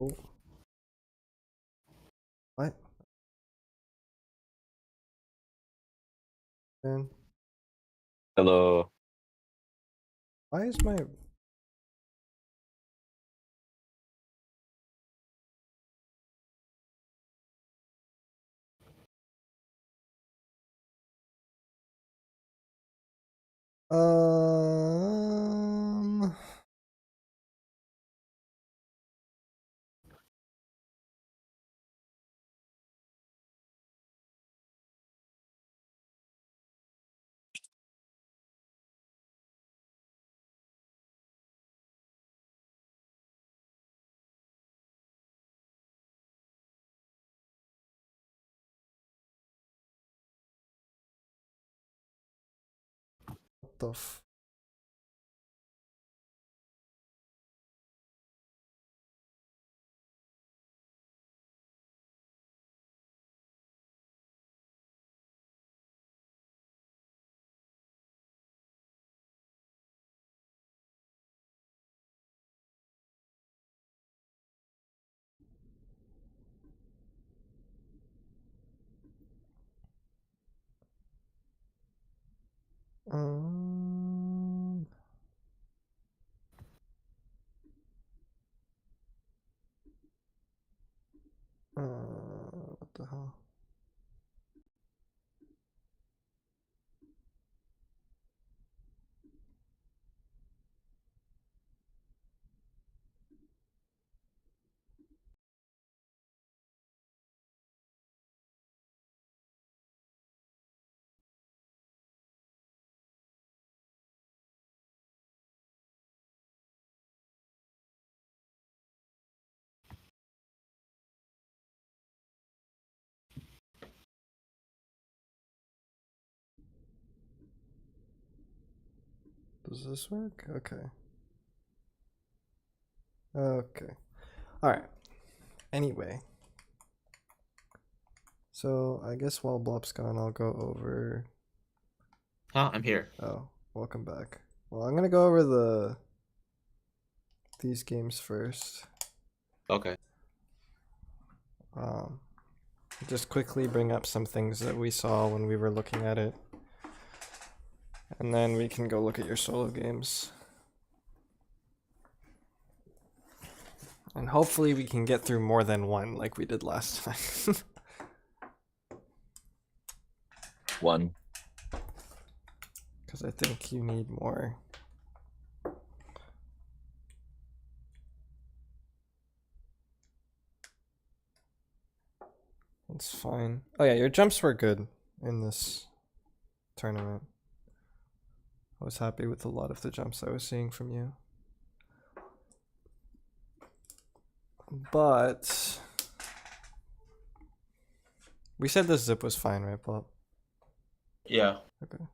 Oh. What? Man, Hello. why is my... Um... What the f... Um... what the hell? Does this work? Okay. Okay. Alright. Anyway. So, I guess while Blop's gone, I'll go over... Huh? I'm here. Oh, welcome back. Well, I'm gonna go over these games first. Okay. Just quickly bring up some things that we saw when we were looking at it. And then we can go look at your solo games. And hopefully we can get through more than one like we did last time. One. Because I think you need more. That's fine. Oh yeah, your jumps were good in this tournament. I was happy with a lot of the jumps I was seeing from you. But we said the zip was fine, right, Bob? Yeah. Okay.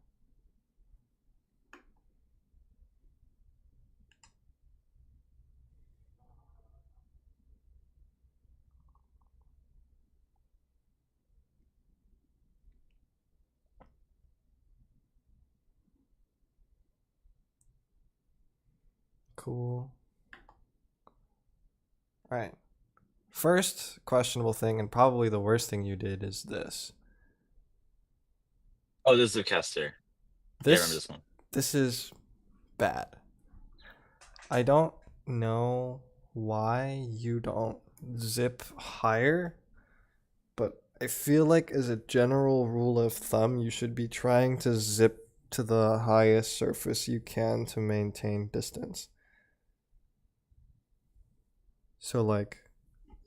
Cool. All right. First questionable thing, and probably the worst thing you did, is this. Oh, this is the caster. I remember this one. This is bad. I don't know why you don't zip higher, but I feel like as a general rule of thumb, you should be trying to zip to the highest surface you can to maintain distance. So like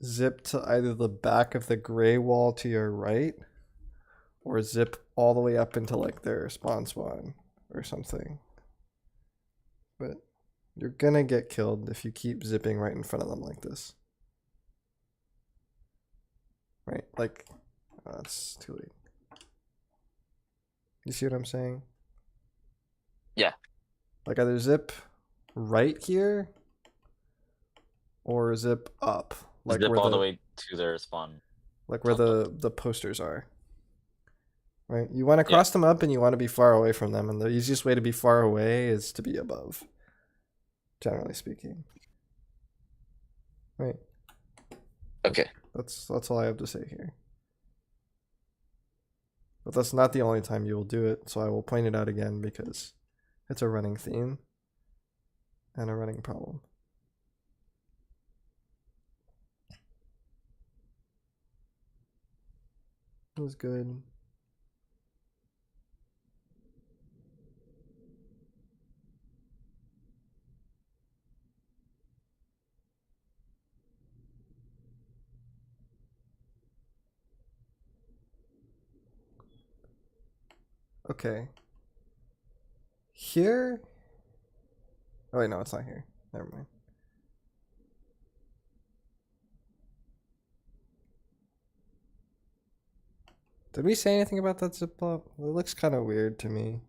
zip to either the back of the gray wall to your right, or zip all the way up into like their spawn or something. But you're gonna get killed if you keep zipping right in front of them like this. Right? Like, that's too late. You see what I'm saying? Yeah. Like either zip right here or zip up. Like Zip where all the way to their spawn. like where the posters are. Right? You want to cross them up and you want to be far away from them, and the easiest way to be far away is to be above. Generally speaking. Right. Okay. That's all I have to say here. But that's not the only time you will do it, so I will point it out again because it's a running theme and a running problem. It was good. Okay. Here. Oh wait, no, it's not here. Never mind. Did we say anything about that zip pop? It looks kind of weird to me.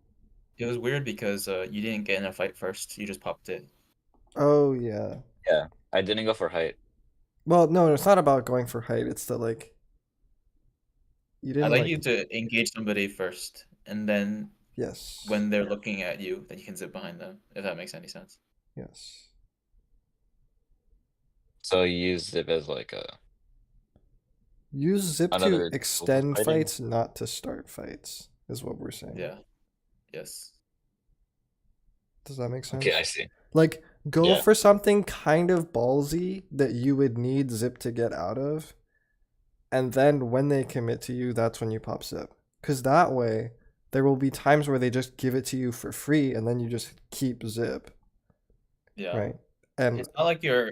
It was weird because you didn't get in a fight first. You just popped it. Oh yeah. Yeah. I didn't go for height. Well, no, it's not about going for height. It's that like you I didn't like like. you to engage somebody first, and then Yes. when they're looking at you, then you can zip behind them, if that makes any sense. Yes. So you use zip as like a Use zip to another tool for extend fighting. fights, not to start fights, is what we're saying. Yeah. Yes. Does that make sense? Okay, I see. Like, go Yeah. for something kind of ballsy that you would need zip to get out of. And then when they commit to you, that's when you pop zip. Because that way, there will be times where they just give it to you for free and then you just keep zip. Yeah. Right? And It's not like you're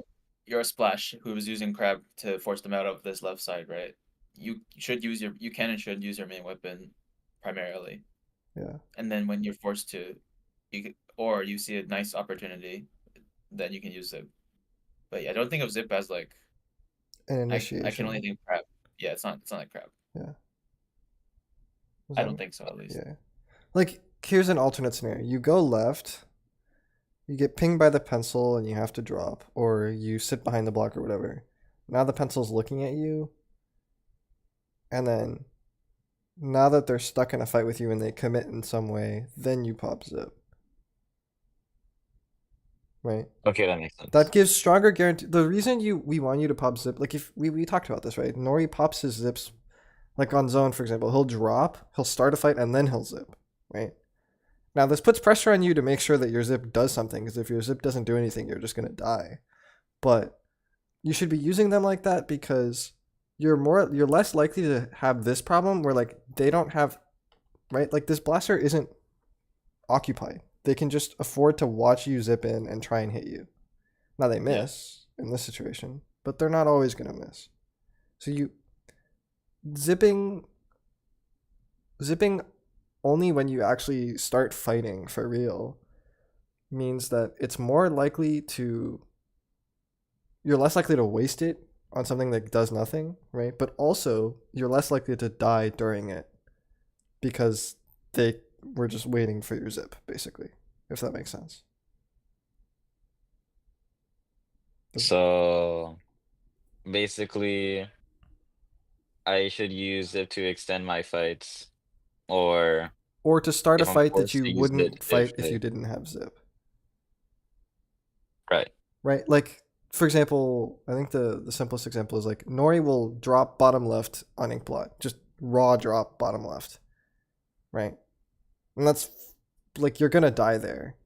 a splash who was using crab to force them out of this left side, right? You can and should use your main weapon primarily. yeah, And then when you're forced to, or you see a nice opportunity, then you can use zip. But yeah, I don't think of zip as like an I can only initiation. think crab. Yeah, it's not like crab. Yeah. I don't think so at least. Yeah. Like, here's an alternate scenario. You go left, you get pinged by the pencil and you have to drop, or you sit behind the block or whatever. Now the pencil's looking at you, and then now that they're stuck in a fight with you and they commit in some way, then you pop zip. Right? Okay, that makes sense. That gives stronger guarantee. The reason we want you to pop zip, like if we talked about this, right? Nori pops his zips, like on zone, for example, he'll drop, he'll start a fight, and then he'll zip, right? Now this puts pressure on you to make sure that your zip does something, because if your zip doesn't do anything, you're just gonna die. But you should be using them like that because you're less likely to have this problem where like they don't have, right? Like this blaster isn't occupied. They can just afford to watch you zip in and try and hit you. Now they miss in this situation, but they're not always gonna miss. So you zipping only when you actually start fighting for real means that it's more likely to you're less likely to waste it on something that does nothing, right? But also you're less likely to die during it because they were just waiting for your zip, basically, if that makes sense. So basically, I should use zip to extend my fights, or Or to start a if I'm fight that forced you to use wouldn't fight if you they didn't have zip. right. Right? Like, for example, I think the simplest example is like Nori will drop bottom left on Inkblot, just raw drop bottom left, right? And that's like you're gonna die there,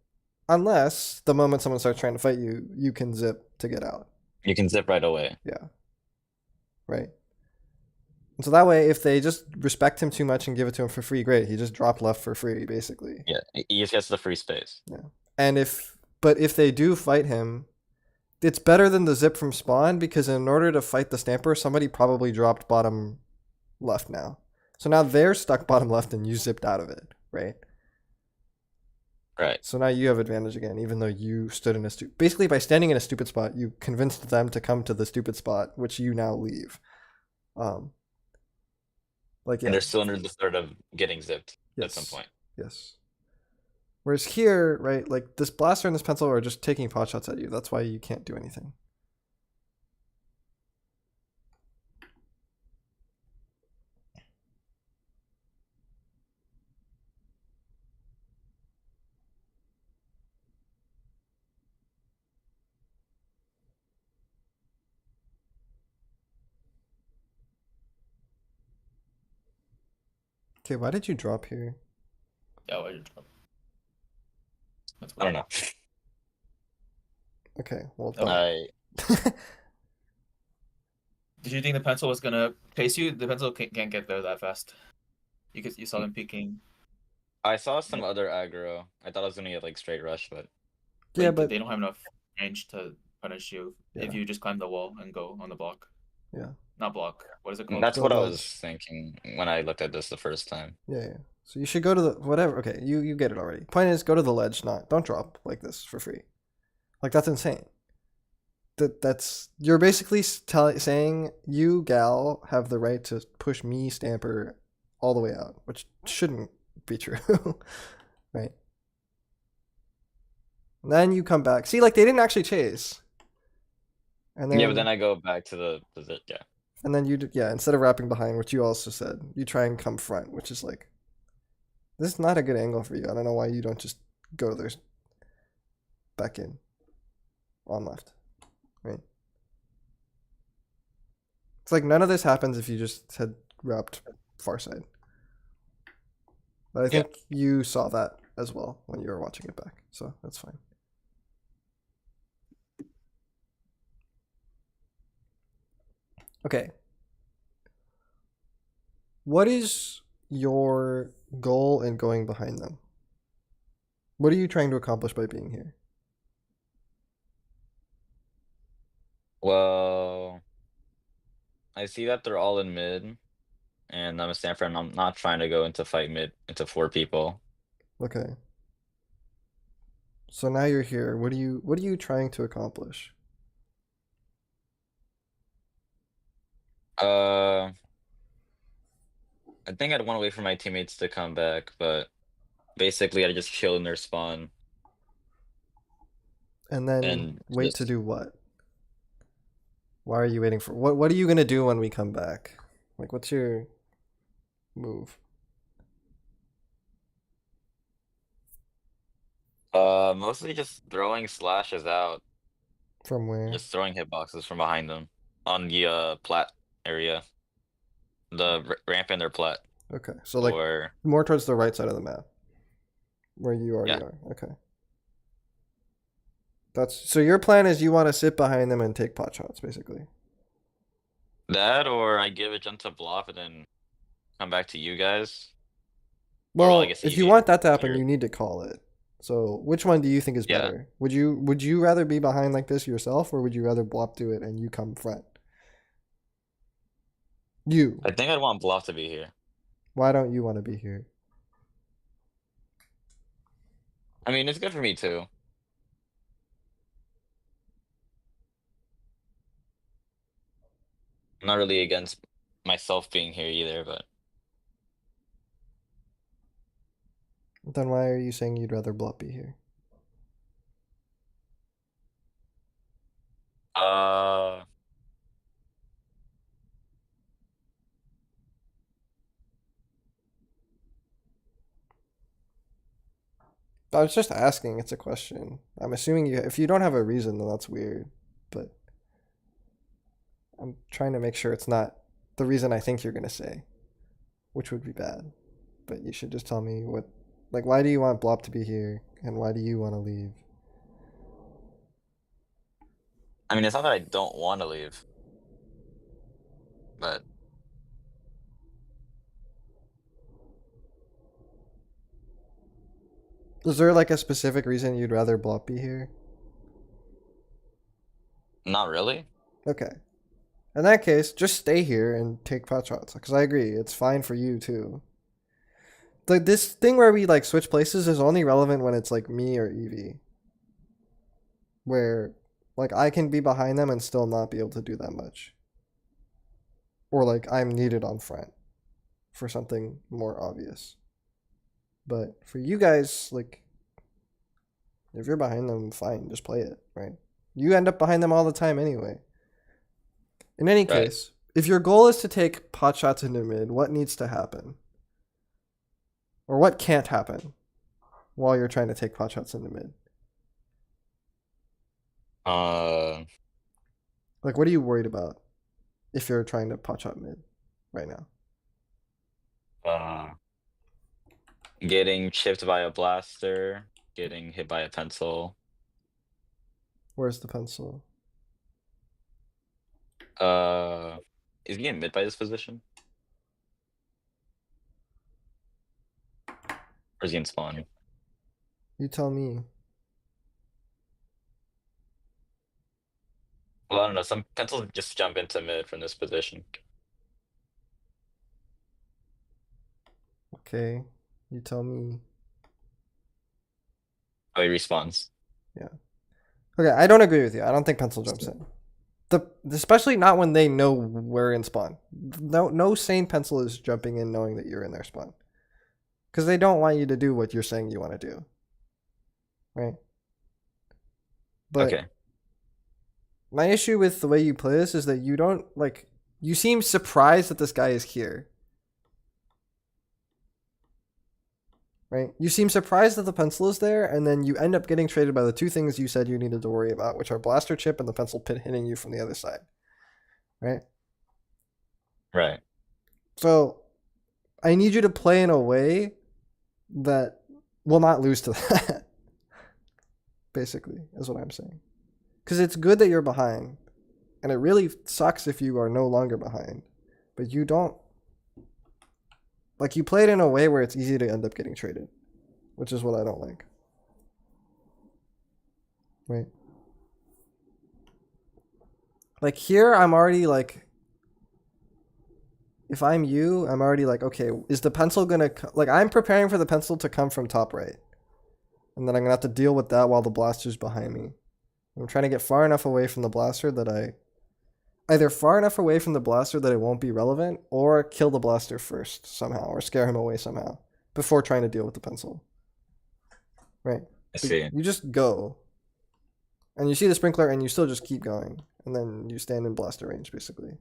unless the moment someone starts trying to fight you, you can zip to get out. You can zip right away. Yeah, right. And so that way, if they just respect him too much and give it to him for free, great. He just dropped left for free, basically. Yeah, he just gets the free space. Yeah. And if they do fight him, it's better than the zip from spawn because in order to fight the stamper, somebody probably dropped bottom left now. So now they're stuck bottom left and you zipped out of it, right? Right. So now you have advantage again, even though you stood in a basically by standing in a stupid spot, you convinced them to come to the stupid spot, which you now leave. Like yeah. And they're still under the threat of getting zipped at Yes. some point. Yes. Whereas here, right, like this blaster and this pencil are just taking pot shots at you. That's why you can't do anything. Okay, why did you drop here? Yeah, why did you drop? That's I don't weird. know. Okay, well, Okay. don't. Did you think the pencil was gonna chase you? The pencil can't get there that fast. You saw them peeking. I saw some other aggro. I thought I was gonna get like straight rush, but Yeah, Like but they don't have enough range to punish you if yeah, you just climb the wall and go on the block. yeah, Not block. What is it called? that's the what I was ledge. thinking when I looked at this the first time. Yeah, yeah. So you should go to the whatever. Okay, you get it already. Point is, go to the ledge. Not don't drop like this for free. Like that's insane. That's you're basically saying you gal have the right to push me Stamper all the way out, which shouldn't be true, right? And then you come back. See, like they didn't actually chase, and Yeah, but then then I go back to the yeah. yeah, instead of wrapping behind, which you also said, you try and come front, which is like this is not a good angle for you. I don't know why you don't just go to their back in on left, right? It's like none of this happens if you just had wrapped far side. But I Yeah. think you saw that as well when you were watching it back, so that's fine. Okay. What is your goal in going behind them? What are you trying to accomplish by being here? Well, I see that they're all in mid, and I'm a Stanford, and I'm not trying to go into fight mid into 4 people. Okay. So now you're here. What are you trying to accomplish? Uh, I think I'd want to wait for my teammates to come back, but basically I just chill in their spawn And then and wait to just do what? Why are you waiting for what are you gonna do when we come back? Like what's your move? mostly just throwing slashes out, From where? just throwing hitboxes from behind them on the plat area, the ramp in their plat, Okay. So like or more towards the right side of the map. Where you already yeah, are. Okay. That's so your plan is you want to sit behind them and take pot shots, basically. that, or I give a jump to Blop and then come back to you guys, or well, I Well, guess if you easy. want that to happen, You're, you need to call it. So which one do you think is yeah, better? Would you rather be behind like this yourself, or would you rather Blop do it and you come front? You. I think I'd want Blop to be here. Why don't you want to be here? I mean, it's good for me too. I'm not really against myself being here either, but Then why are you saying you'd rather Blop be here? uh, I was just asking. It's a question. I'm assuming you. If you don't have a reason, then that's weird. But I'm trying to make sure it's not the reason I think you're gonna say, which would be bad. But you should just tell me what, like, why do you want Blop to be here, and why do you want to leave? I mean, it's not that I don't want to leave, but Is there like a specific reason you'd rather Blop be here? not really. Okay. In that case, just stay here and take pot shots. Because I agree, it's fine for you too. Like this thing where we like switch places is only relevant when it's like me or Evie. Where like I can be behind them and still not be able to do that much. Or like I'm needed on front for something more obvious. But for you guys, like if you're behind them, fine, just play it, right? You end up behind them all the time anyway. In any Right. case, if your goal is to take pot shots into mid, what needs to happen? Or what can't happen while you're trying to take pot shots into mid? Uh, Like, what are you worried about if you're trying to pot shot mid right now? uh, Getting chipped by a blaster, getting hit by a pencil. Where's the pencil? Is he getting mid by this position? Or is he in spawn? You tell me. Well, I don't know. Some pencils just jump into mid from this position. Okay. You tell me. Oh, he respawns. Yeah. Okay, I don't agree with you. I don't think pencil jumps in. Especially not when they know we're in spawn. No sane pencil is jumping in knowing that you're in their spawn. Because they don't want you to do what you're saying you want to do. Right? But Okay. my issue with the way you play this is that you don't, like, you seem surprised that this guy is here. Right? You seem surprised that the pencil is there, and then you end up getting traded by the two things you said you needed to worry about, which are blaster chip and the pencil pit hitting you from the other side. Right? Right. So I need you to play in a way that will not lose to that. Basically, is what I'm saying. Because it's good that you're behind, and it really sucks if you are no longer behind. But you don't. Like, you play it in a way where it's easy to end up getting traded, which is what I don't like. Right? Like, here, I'm already like, if I'm you, I'm already like, okay, is the pencil gonna, like, I'm preparing for the pencil to come from top right. And then I'm gonna have to deal with that while the blaster's behind me. I'm trying to get far enough away from the blaster that either far enough away from the blaster that it won't be relevant, or kill the blaster first somehow, or scare him away somehow, before trying to deal with the pencil. Right? I see. You just go. And you see the sprinkler and you still just keep going. And then you stand in blaster range, basically.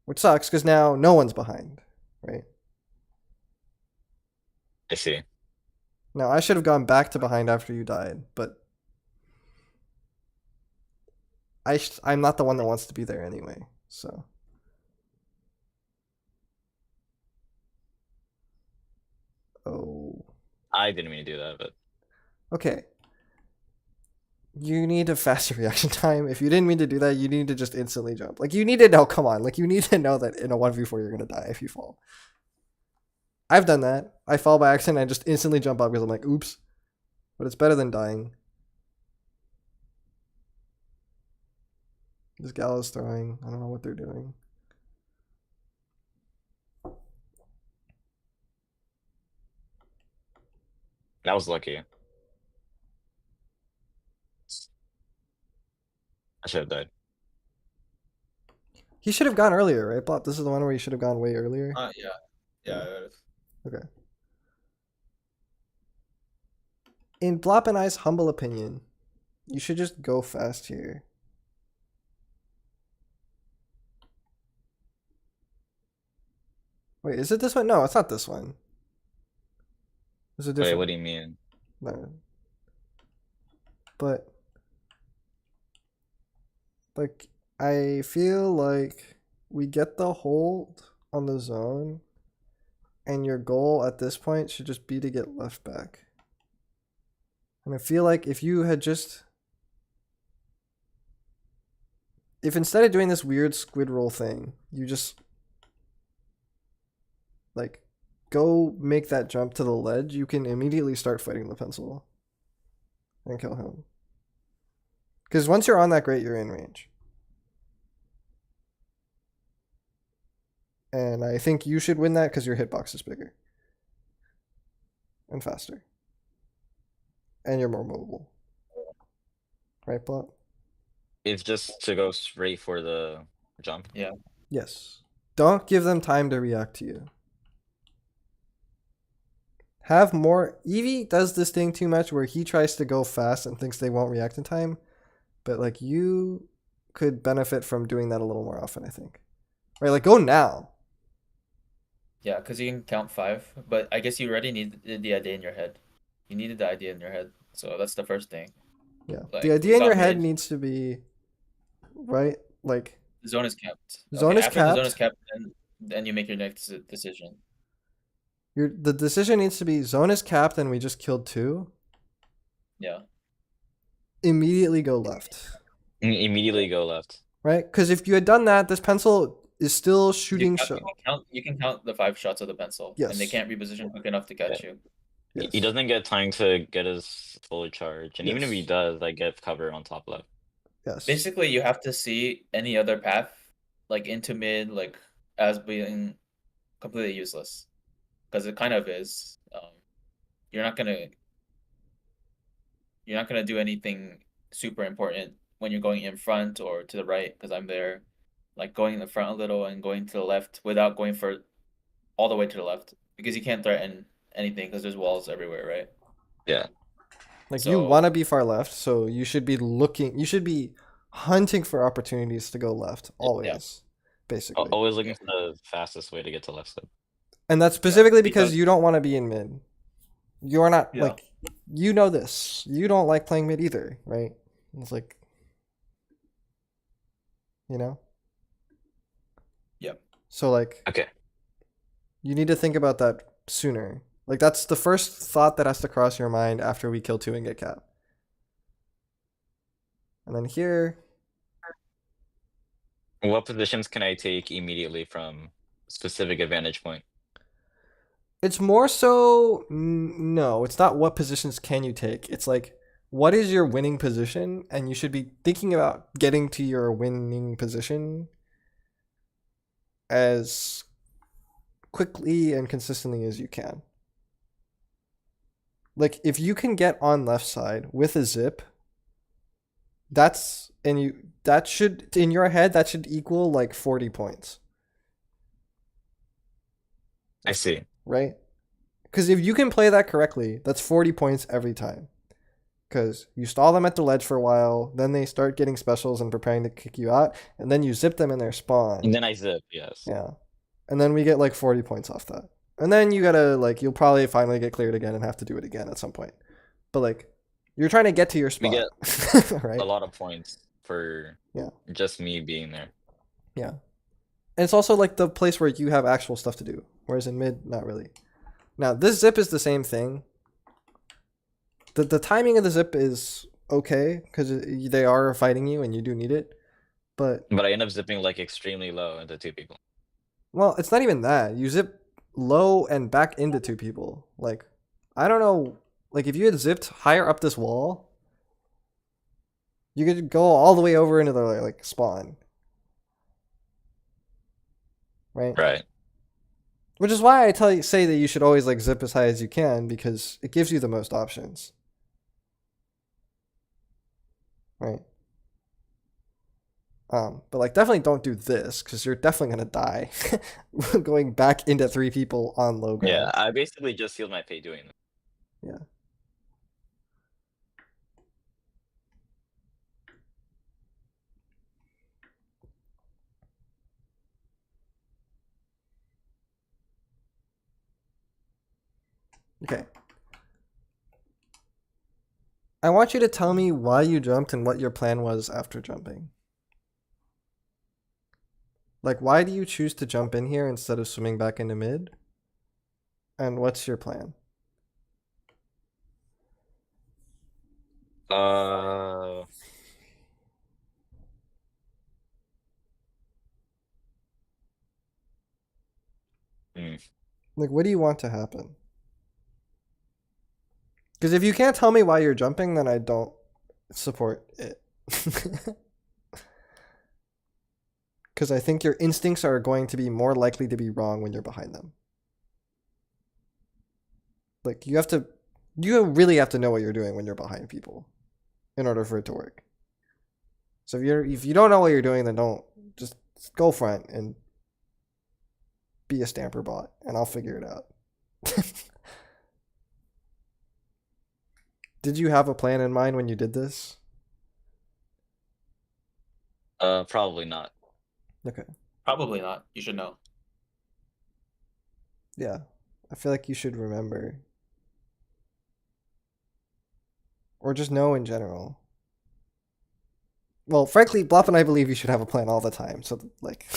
Which sucks, because now no one's behind. Right? I see. Now, I should have gone back to behind after you died, but I'm not the one that wants to be there anyway, so. Oh. I didn't mean to do that, but Okay. You need a faster reaction time. If you didn't mean to do that, you need to just instantly jump. Like, you need to know, come on, like, you need to know that in a 1v4 you're gonna die if you fall. I've done that. I fall by accident, I just instantly jump up because I'm like, oops. But it's better than dying. This gal is throwing. I don't know what they're doing. that was lucky. I should have died. He should have gone earlier, right, Blop? This is the one where he should have gone way earlier. Yeah. Yeah, it is. Okay. In Blop and I's humble opinion, you should just go fast here. Wait, is it this one? No, it's not this one. It's a Wait, different. what do you mean? No. But like, I feel like we get the hold on the zone, and your goal at this point should just be to get left back. And I feel like if you had just, if instead of doing this weird squid roll thing, you just like go make that jump to the ledge, you can immediately start fighting the pencil and kill him. Because once you're on that grate, you're in range. And I think you should win that because your hitbox is bigger and faster. And you're more mobile. Right, Blop? It's just to go straight for the jump. Yeah. Yes. Don't give them time to react to you. Have more. Eevee does this thing too much where he tries to go fast and thinks they won't react in time. But like, you could benefit from doing that a little more often, I think. Right, like, go now. Yeah, because you can count 5, but I guess you already need the idea in your head. You needed the idea in your head, so that's the first thing. Yeah. Like, the idea in got your head mid. needs to be, right? Like, The zone is kept. Zone is after the zone is capped. kept, then you make your next decision. The decision needs to be zone is capped and we just killed 2. Yeah. Immediately go left, Immediately go left. right? Because if you had done that, this pencil is still 'Cause shooting shot. you can count the 5 shots of the pencil, and they Yes. can't reposition quick enough to catch Yeah. you. He Yes. doesn't get time to get his full charge, and even if he Yes. does, I get cover on top left. Yes. Basically, you have to see any other path, like into mid, like as being completely useless, because it kind of is. You're not gonna do anything super important when you're going in front or to the right, because I'm there. Like going in the front a little and going to the left without going for all the way to the left, because you can't threaten anything because there's walls everywhere, right? Yeah. Like you So want to be far left, so you should be looking. You should be hunting for opportunities to go left always, basically. Always looking for the fastest way to get to left side. And that's specifically because because you don't want to be in mid. You are not Yeah. like you know this. You don't like playing mid either, right? It's like you know. Yep. So like Okay. you need to think about that sooner. Like that's the first thought that has to cross your mind after we kill 2 and get cap. And then here, What positions can I take immediately from specific advantage point? it's more so no, it's not what positions can you take. It's like what is your winning position, and you should be thinking about getting to your winning position as quickly and consistently as you can. Like if you can get on left side with a zip, that should in your head that should equal like 40 points, I see. right? Because if you can play that correctly, that's 40 points every time. Because you stall them at the ledge for a while, then they start getting specials and preparing to kick you out, and then you zip them in their spawn. And then I zip, yes. Yeah. And then we get like 40 points off that. And then you gotta, like, you'll probably finally get cleared again and have to do it again at some point. But, like, you're trying to get to your spot. We get right? a lot of points for Yeah. just me being there. Yeah. And it's also, like, the place where you have actual stuff to do. Whereas in mid, not really. Now, this zip is the same thing. The timing of the zip is okay, because they are fighting you and you do need it. But I end up zipping like extremely low into 2 people. well, it's not even that. You zip low and back into 2 people. Like, I don't know. Like, if you had zipped higher up this wall, you could go all the way over into the like spawn. Right? Right. Which is why I say that you should always like zip as high as you can, because it gives you the most options. Right? But like definitely don't do this, because you're definitely gonna die going back into 3 people on low ground. Yeah, I basically just sealed my fate doing that. Yeah. Okay. I want you to tell me why you jumped and what your plan was after jumping. Like, why do you choose to jump in here instead of swimming back into mid? And what's your plan? Uh, Like, what do you want to happen? Because if you can't tell me why you're jumping, then I don't support it. Because I think your instincts are going to be more likely to be wrong when you're behind them. Like, you really have to know what you're doing when you're behind people in order for it to work. So if you don't know what you're doing, then don't. Just go front and be a stamper bot, and I'll figure it out. Did you have a plan in mind when you did this? probably not. Okay. probably not. You should know. Yeah. I feel like you should remember. Or just know in general. Well, frankly, Blop and I believe you should have a plan all the time. So like,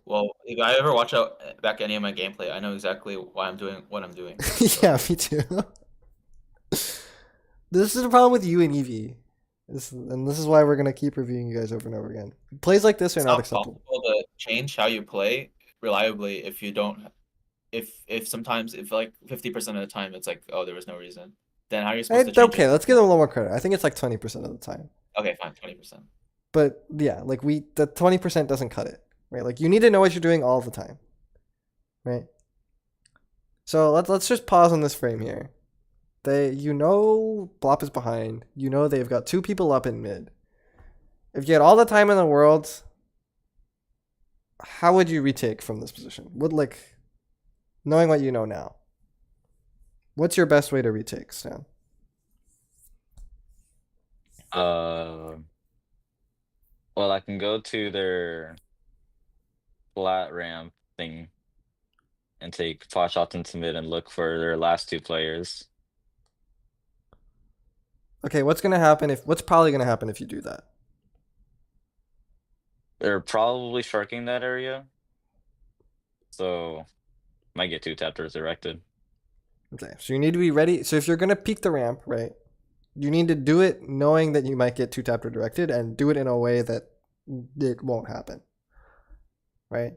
Well, if I ever watch out back any of my gameplay, I know exactly why I'm doing what I'm doing. So yeah, me too. This is the problem with you and Evie. This is why we're gonna keep reviewing you guys over and over again. Plays like this are it's not not acceptable. possible to change how you play reliably if you don't if sometimes if like 50% of the time it's like, oh, there was no reason. Then how are you supposed to change Okay, it? let's give them a little more credit. I think it's like 20% of the time. Okay, fine, 20%. But yeah, like the 20% doesn't cut it, right? Like you need to know what you're doing all the time, right? So let's just pause on this frame here. Blop is behind. You know they've got two people up in mid. If you had all the time in the world, how would you retake from this position? Knowing what you know now, what's your best way to retake, Stan? Well, I can go to their flat ramp thing and take pot shots into mid and look for their last two players. Okay, what's probably gonna happen if you do that? They're probably sharking that area, so might get two tapped or resurrected. Okay, so you need to be ready. So if you're gonna peek the ramp, right, you need to do it knowing that you might get two tapped or directed, and do it in a way that it won't happen. Right?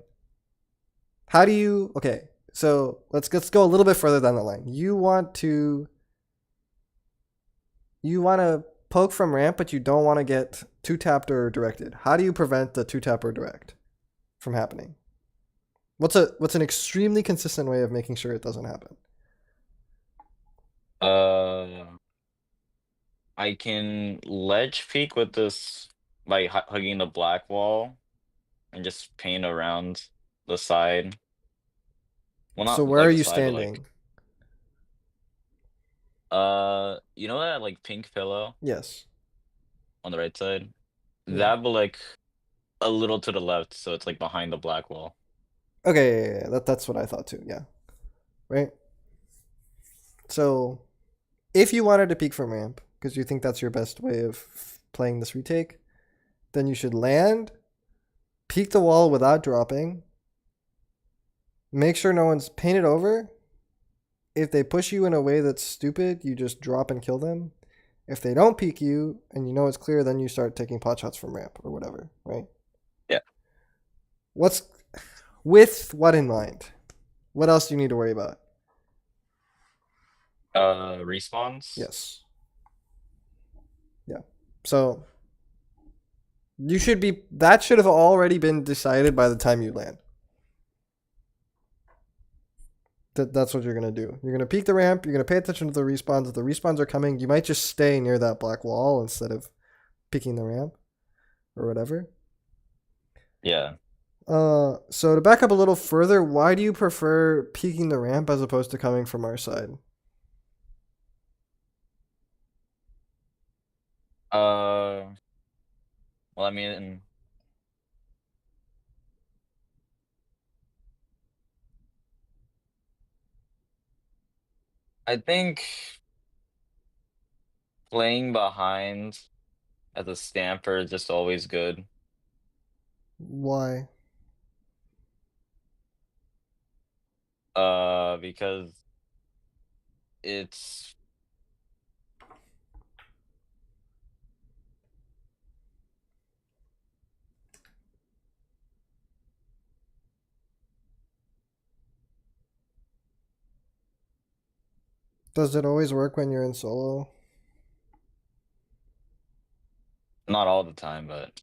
How do you? Okay, so let's go a little bit further down the line. You want to poke from ramp, but you don't want to get two tapped or directed. How do you prevent the two tap or direct from happening? What's an extremely consistent way of making sure it doesn't happen? I can ledge peek with this by hugging the black wall and just paint around the side. Well, So not where like are the you side, but like standing? you know that like pink pillow Yes. on the right side? Yeah. That, but like a little to the left, so it's like behind the black wall. Okay, yeah. That's what I thought too. Yeah. Right. So if you wanted to peek from ramp, because you think that's your best way of playing this retake, then you should land, peek the wall without dropping, make sure no one's painted over. If they push you in a way that's stupid, you just drop and kill them. If they don't peek you and you know it's clear, then you start taking pot shots from ramp or whatever, right? Yeah. What's with what in mind? What else do you need to worry about? Respawns? Yes. Yeah. So that should have already been decided by the time you land. That's what you're gonna do. You're gonna peek the ramp. You're gonna pay attention to the respawns. If the respawns are coming, you might just stay near that black wall instead of peeking the ramp or whatever. Yeah. So to back up a little further, why do you prefer peeking the ramp as opposed to coming from our side? Well, I mean, I think playing behind as a stamper is just always good. Why? Because it's Does it always work when you're in solo? not all the time, but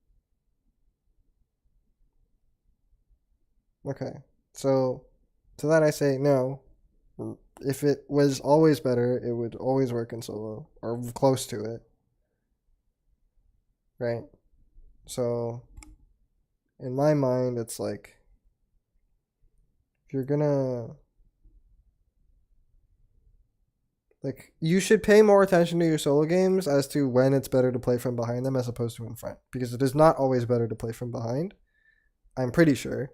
Okay. So to that I say no. If it was always better, it would always work in solo or close to it. Right? So in my mind, it's like if you're gonna like you should pay more attention to your solo games as to when it's better to play from behind them as opposed to in front, because it is not always better to play from behind. I'm pretty sure.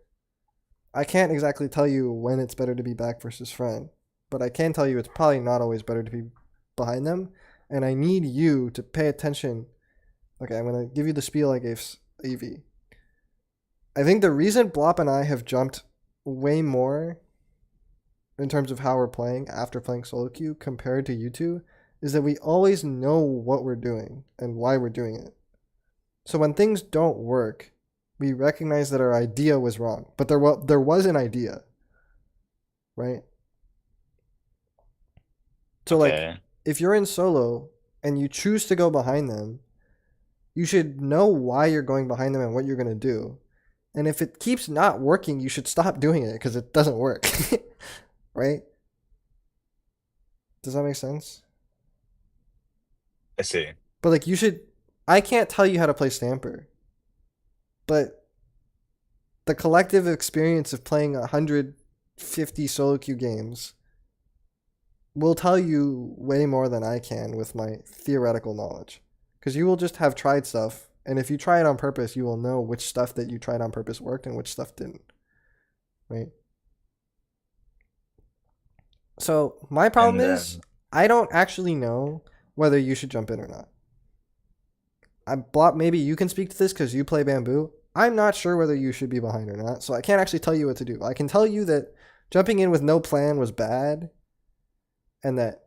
I can't exactly tell you when it's better to be back versus front, but I can tell you it's probably not always better to be behind them, and I need you to pay attention Okay, I'm gonna give you the spiel I gave AV. I think the reason Blop and I have jumped way more in terms of how we're playing after playing solo queue compared to you two is that we always know what we're doing and why we're doing it. So when things don't work, we recognize that our idea was wrong, but there was an idea, right? So like Okay. if you're in solo and you choose to go behind them, you should know why you're going behind them and what you're going to do. And if it keeps not working, you should stop doing it because it doesn't work. Right? Does that make sense? I see. But like you should I can't tell you how to play Stamper. But the collective experience of playing 150 solo queue games will tell you way more than I can with my theoretical knowledge. Because you will just have tried stuff, and if you try it on purpose, you will know which stuff that you tried on purpose worked and which stuff didn't. Right? So my problem And is then I don't actually know whether you should jump in or not. Maybe you can speak to this because you play bamboo. I'm not sure whether you should be behind or not, so I can't actually tell you what to do. I can tell you that jumping in with no plan was bad, and that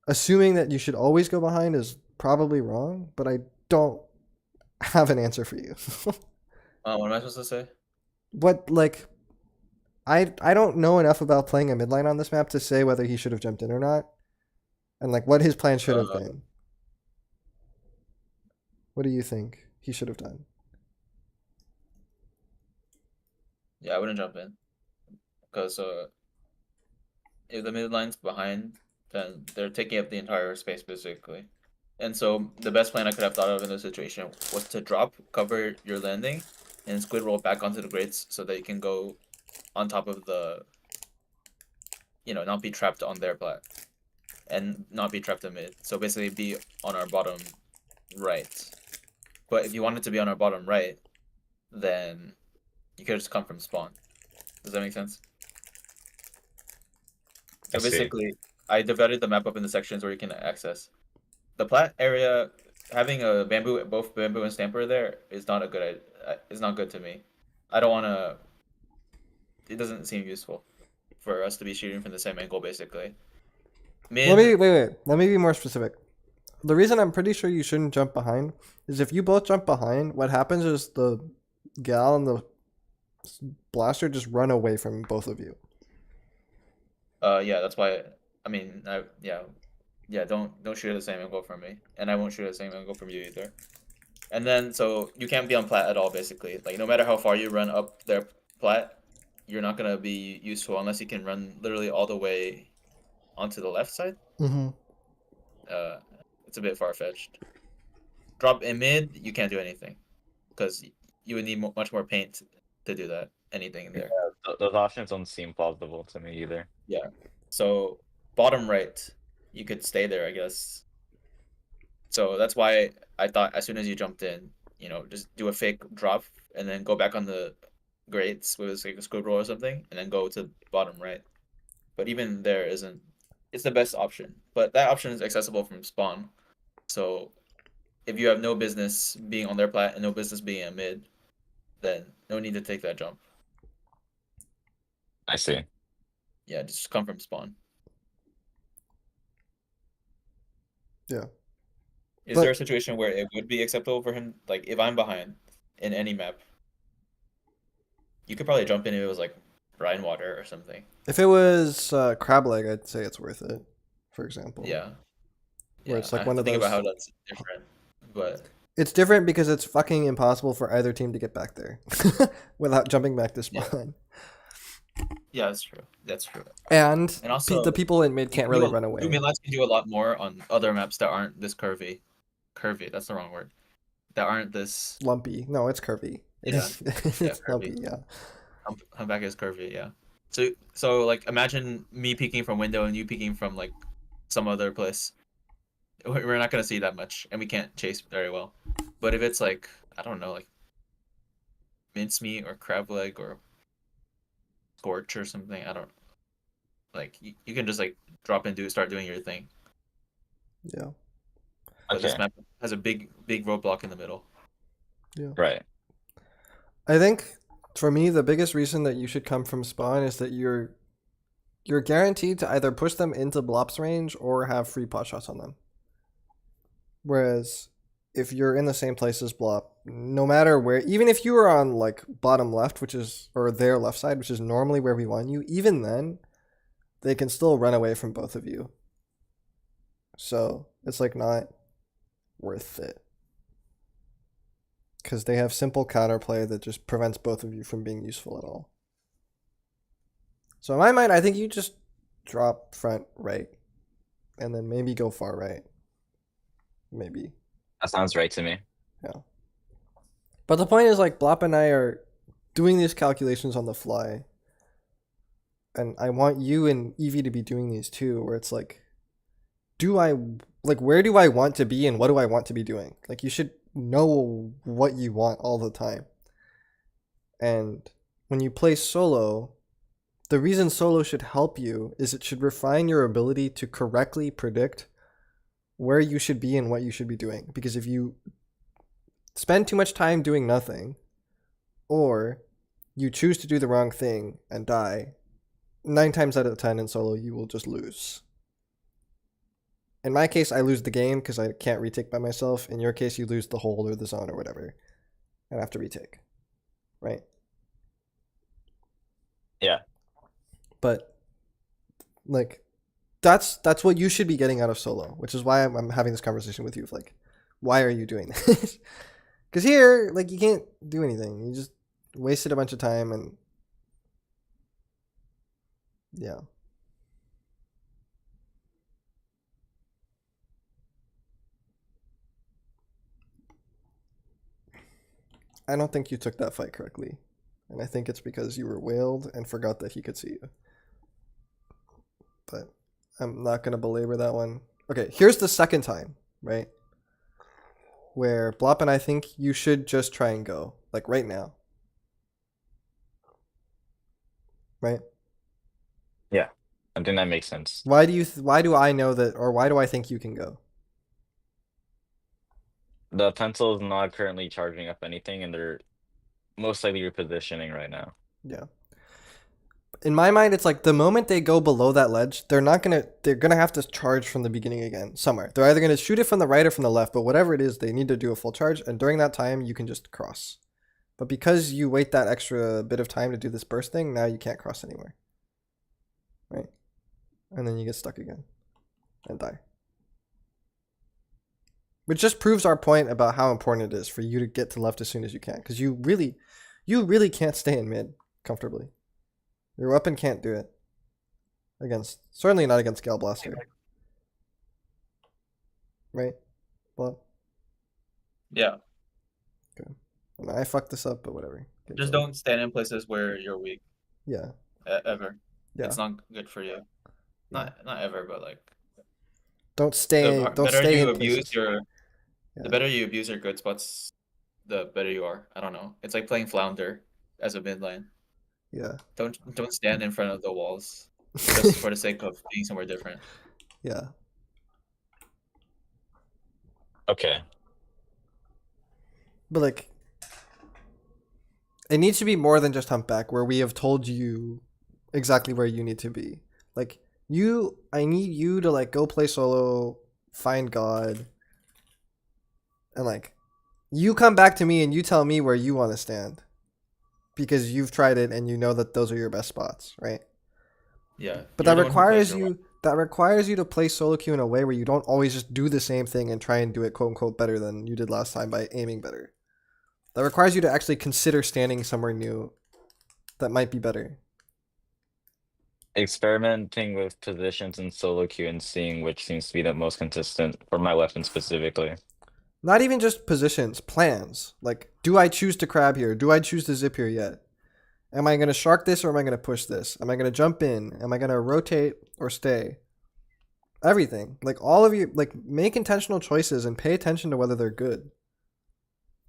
assuming that you should always go behind is probably wrong, but I don't have an answer for you. What am I supposed to say? What like I don't know enough about playing a midline on this map to say whether he should have jumped in or not, and like what his plan should have been. What do you think he should have done? Yeah, I wouldn't jump in because if the mid line's behind, then they're taking up the entire space basically. And so the best plan I could have thought of in this situation was to drop, cover your landing, and squid roll back onto the grates so that you can go on top of the, not be trapped on their plat, and not be trapped in mid. So basically be on our bottom right. But if you wanted to be on our bottom right, then you could just come from spawn. Does that make sense? I So see. basically, I divided the map up into sections where you can access. The plat area, having a both bamboo and stamper there is not a good. Is not good to me. I don't want to. It doesn't seem useful for us to be shooting from the same angle, basically. Let me Mid, wait. Let me be more specific. The reason I'm pretty sure you shouldn't jump behind is if you both jump behind, what happens is the gal and the blaster just run away from both of you. yeah, that's why. I mean, yeah. Don't shoot at the same angle from me, and I won't shoot at the same angle from you either. And then so you can't be on plat at all, basically. Like no matter how far you run up their plat, you're not gonna be useful unless you can run literally all the way onto the left side. Mm-hmm. It's a bit far fetched. Drop in mid, you can't do anything because you would need much more paint to do that. Anything in there. Those options don't seem plausible to me either. Yeah. So bottom right, you could stay there, I guess. So that's why I thought as soon as you jumped in, just do a fake drop and then go back on the grates with like a squid roll or something, and then go to bottom right. But even there isn't. It's the best option, but that option is accessible from spawn. So if you have no business being on their plat and no business being in mid, then no need to take that jump. I see. Yeah, just come from spawn. Yeah. Is there a situation where it would be acceptable for him? Like if I'm behind in any map, you could probably jump in if it was like brine water or something. If it was crab leg, I'd say it's worth it. For example. Yeah. Where it's like I one have of to think those. about how that's different, but It's different because it's fucking impossible for either team to get back there without jumping back to spawn. yeah, that's true. That's true. And also, the people in mid can't really run away. You can do a lot more on other maps that aren't this curvy. Curvy, that's the wrong word. That aren't this lumpy. No, it's curvy. Yeah. It's lumpy, yeah. Humpback is curvy, yeah. So like imagine me peeking from window and you peeking from like some other place. We're not gonna see that much, and we can't chase very well. But if it's like I don't know, like mincemeat or crab leg or scorch or something, I don't like you can just like drop and start doing your thing. Yeah. but this Okay. map has a big roadblock in the middle. Right. I think for me the biggest reason that you should come from spawn is that you're guaranteed to either push them into Blop's range or have free pot shots on them. Whereas if you're in the same place as Blop, no matter where, even if you were on like bottom left, which is, or their left side, which is normally where we want you, even then, they can still run away from both of you. So it's like not worth it. Because they have simple counterplay that just prevents both of you from being useful at all. So in my mind, I think you just drop front right and then maybe go far right. Maybe. That sounds right to me. Yeah. But the point is, like, Blop and I are doing these calculations on the fly. And I want you and Evie to be doing these too, where it's like, where do I want to be and what do I want to be doing? Like, you should know what you want all the time. And when you play solo, the reason solo should help you is it should refine your ability to correctly predict where you should be and what you should be doing. Because if you spend too much time doing nothing, or you choose to do the wrong thing and die, 9 times out of 10 in solo, you will just lose. In my case, I lose the game because I can't retake by myself. In your case, you lose the hold or the zone or whatever and have to retake. Right? Yeah. But, like, that's what you should be getting out of solo, which is why I'm having this conversation with you. Like, why are you doing this? Because here, like, you can't do anything. You just wasted a bunch of time and... yeah. I don't think you took that fight correctly. And I think it's because you were wailed and forgot that he could see you. But I'm not going to belabor that one. Okay, here's the second time, right? Where Blop and I think you should just try and go. Like right now. Right? Yeah. I think that makes sense. Why do I know that, or why do I think you can go? The pencil is not currently charging up anything, and they're most likely repositioning right now. Yeah. In my mind, it's like the moment they go below that ledge, they're gonna have to charge from the beginning again somewhere. They're either gonna shoot it from the right or from the left, but whatever it is, they need to do a full charge, and during that time, you can just cross. But because you wait that extra bit of time to do this burst thing, now you can't cross anywhere. Right? And then you get stuck again and die. Which just proves our point about how important it is for you to get to left as soon as you can. Because you really can't stay in mid comfortably. Your weapon can't do it. Certainly not against Gale Blaster. Right? Blood? Yeah. Okay. And I fucked this up, but whatever. Just don't stand in places where you're weak. Yeah. Ever. Yeah. It's not good for you. Not ever, but like. Don't stay in places. The better you abuse your good spots, the better you are. I don't know. It's like playing Flounder as a mid lane. Yeah. Don't stand in front of the walls just for the sake of being somewhere different. Yeah. Okay. But like, it needs to be more than just humpback, where we have told you exactly where you need to be. Like, I need you to like go play solo, find God, and like, you come back to me and you tell me where you want to stand. Because you've tried it and you know that those are your best spots, right? Yeah. But that requires you to play solo queue in a way where you don't always just do the same thing and try and do it quote unquote better than you did last time by aiming better. That requires you to actually consider standing somewhere new that might be better. Experimenting with positions in solo queue and seeing which seems to be the most consistent for my weapon specifically. Not even just positions, plans. Like, do I choose to crab here? Do I choose to zip here yet? Am I going to shark this or am I going to push this? Am I going to jump in? Am I going to rotate or stay? Everything. Like, all of you, like, make intentional choices and pay attention to whether they're good.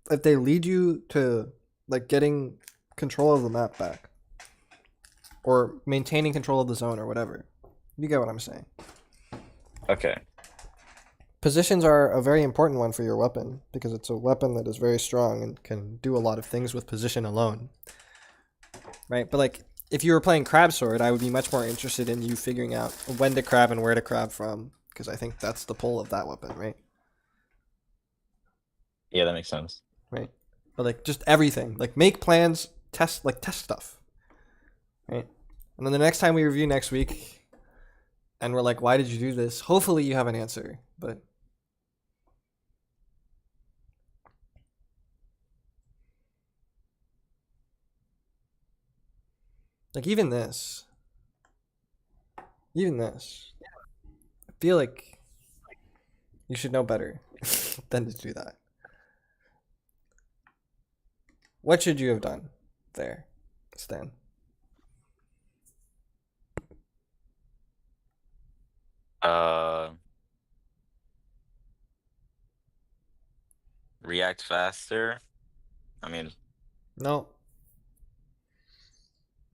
If they lead you to, like, getting control of the map back. Or maintaining control of the zone or whatever. You get what I'm saying. Okay. positions are a very important one for your weapon because it's a weapon that is very strong and can do a lot of things with position alone. Right? But like if you were playing crab sword, I would be much more interested in you figuring out when to crab and where to crab from because I think that's the pull of that weapon, right? Yeah, that makes sense. Right? But like just everything. Like make plans, test stuff. Right? And then the next time we review next week and we're like, why did you do this? Hopefully you have an answer. But like even this, I feel like you should know better than to do that. What should you have done there, Stan? React faster. I mean, No.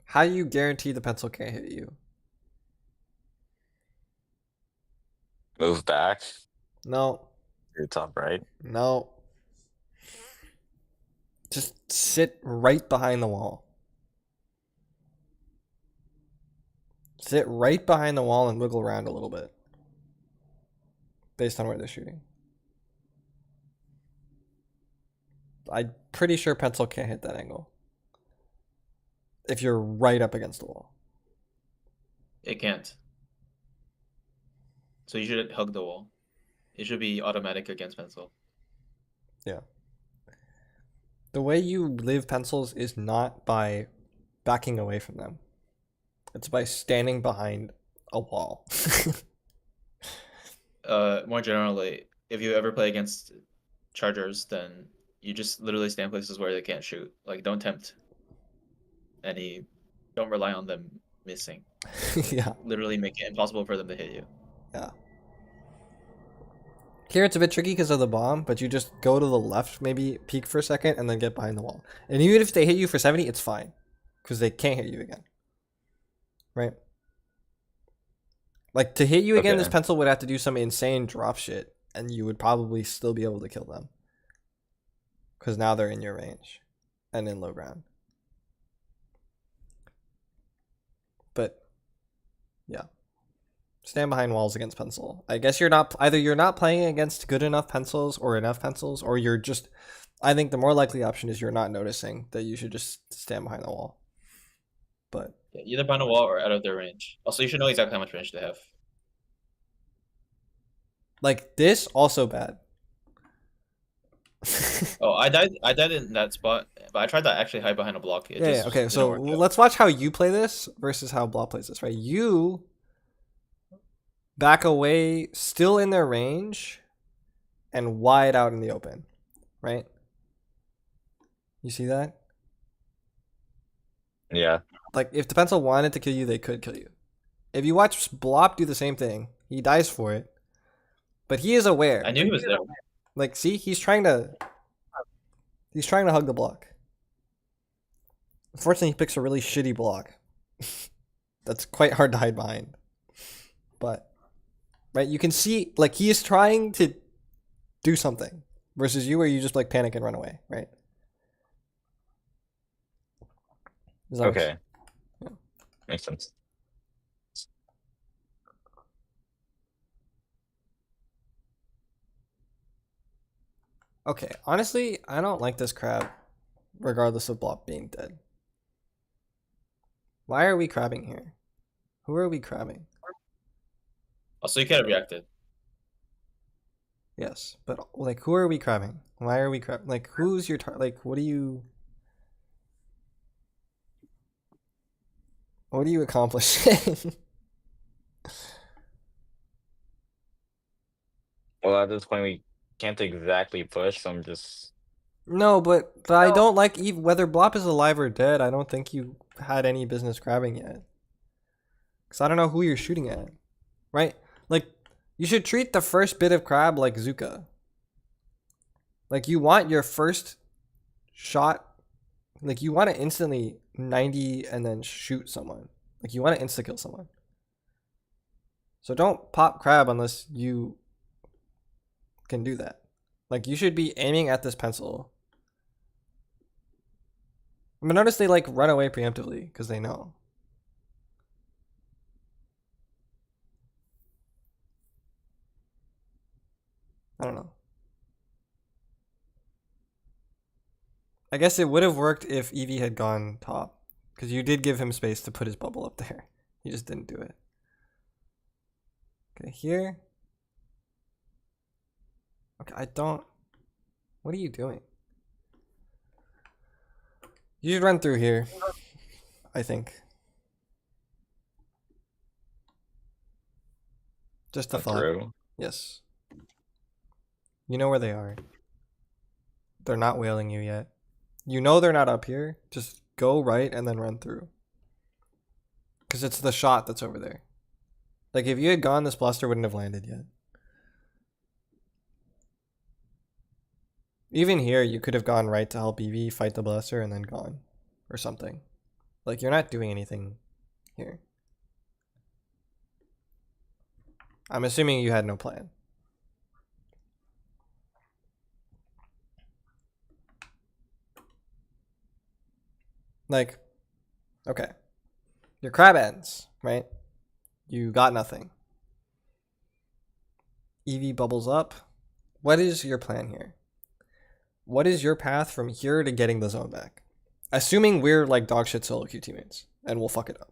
How do you guarantee the pencil can't hit you? move back No. to the top right. No. Just sit right behind the wall. Sit right behind the wall and wiggle around a little bit. Based on where they're shooting. I'm pretty sure pencil can't hit that angle. If you're right up against the wall. It can't. So you should hug the wall. It should be automatic against pencil. Yeah. The way you live pencils is not by backing away from them. It's by standing behind a wall. More generally, if you ever play against chargers, then you just literally stand places where they can't shoot. Like, don't tempt any. Don't rely on them missing. Yeah. Literally make it impossible for them to hit you. Yeah. Here it's a bit tricky because of the bomb, but you just go to the left, maybe peek for a second, and then get behind the wall. And even if they hit you for 70, it's fine. Because they can't hit you again. Right? Like, to hit you again, this pencil would have to do some insane drop shit, and you would probably still be able to kill them. Because now they're in your range. And in low ground. But, yeah. Stand behind walls against pencil. I guess you're not playing against good enough pencils or enough pencils, or you're just, I think the more likely option is you're not noticing that you should just stand behind the wall. But yeah, either behind a wall or out of their range. Also, you should know exactly how much range they have. Like this, also bad. Oh, I died in that spot, but I tried to actually hide behind a block. Yeah, okay, so let's watch how you play this versus how Blob plays this, right? You back away, still in their range, and wide out in the open, right? You see that? Yeah. Like, if the pencil wanted to kill you, they could kill you. If you watch Blop do the same thing, he dies for it, but he is aware. I knew he was there. Like, see, he's trying to hug the block. Unfortunately, he picks a really shitty block. That's quite hard to hide behind. But, right, you can see, like, he is trying to do something versus you where you just, like, panic and run away, right? Okay. Yeah. Makes sense. Okay, honestly, I don't like this crab, regardless of Blop being dead. Why are we crabbing here? Who are we crabbing? Also, you could have reacted. Yes, but like, who are we crabbing? Why are we crabbing? Like, who's your like? What are you accomplishing? Well, at this point, we can't exactly push, so I'm just. No, but I don't like whether Blop is alive or dead. I don't think you had any business crabbing yet. Because I don't know who you're shooting at. Right? Like, you should treat the first bit of crab like Zuka. Like, you want your first shot. Like, you want to instantly 90 and then shoot someone. Like, you want to insta-kill someone. So don't pop crab unless you can do that. Like, you should be aiming at this pencil. I mean, notice they like run away preemptively because they know. I don't know. I guess it would have worked if Eevee had gone top, because you did give him space to put his bubble up there. He just didn't do it. Okay, here. Okay, I don't... What are you doing? You should run through here, I think. Just a thought. Through. Yes. You know where they are. They're not wailing you yet. You know they're not up here. Just go right and then run through. Because it's the shot that's over there. Like, if you had gone, this blaster wouldn't have landed yet. Even here, you could have gone right to help Eevee fight the blaster and then gone. Or something. Like, you're not doing anything here. I'm assuming you had no plan. Like, okay. Your crab ends, right? You got nothing. Eevee bubbles up. What is your plan here? What is your path from here to getting the zone back? Assuming we're like dog shit solo queue teammates and we'll fuck it up.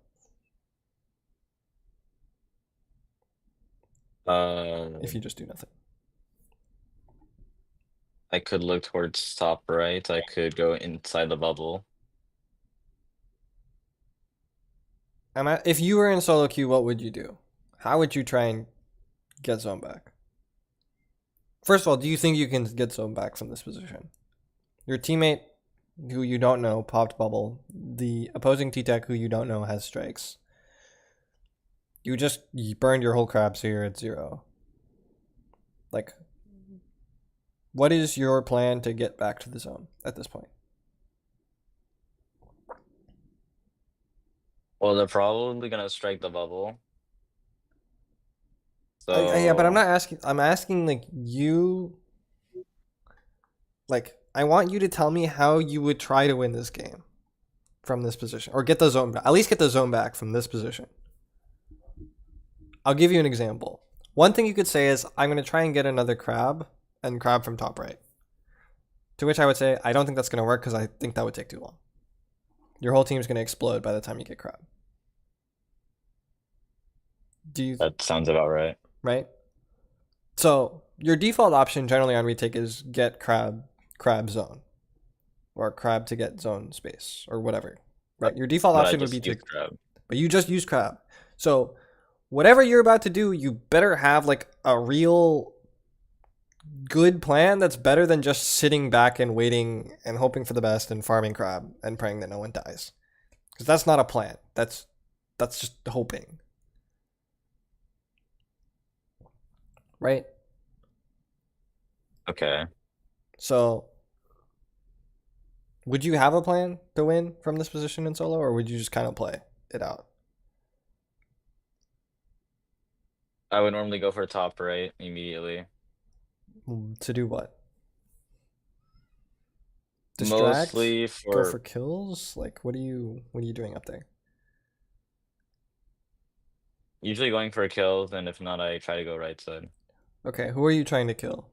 If you just do nothing. I could look towards top right. I could go inside the bubble. If you were in solo queue, what would you do? How would you try and get zone back? First of all, do you think you can get zone back from this position? Your teammate, who you don't know, popped bubble. The opposing T-Tech, who you don't know, has strikes. You burned your whole crab, so you're at 0. Like, what is your plan to get back to the zone at this point? Well, they're probably gonna strike the bubble. So Yeah, but I'm not asking. I'm asking like you. Like, I want you to tell me how you would try to win this game from this position, or get the zone back. At least get the zone back from this position. I'll give you an example. One thing you could say is, I'm going to try and get another crab and crab from top right. To which I would say, I don't think that's going to work because I think that would take too long. Your whole team's going to explode by the time you get crab. that sounds about right. Right? So your default option generally on retake is get crab zone, or crab to get zone space, or whatever. Right? Your default But I option would just be to, used crab. but you just use crab. So whatever you're about to do, you better have like a real good plan that's better than just sitting back and waiting and hoping for the best and farming crab and praying that no one dies. Because that's not a plan. That's just hoping. Right? Okay. So would you have a plan to win from this position in solo, or would you just kind of play it out? I would normally go for top right immediately. To do what? Distract? Mostly Go for for kills? Like, what are you doing up there? usually going for kills, and if not, I try to go right side. Okay, who are you trying to kill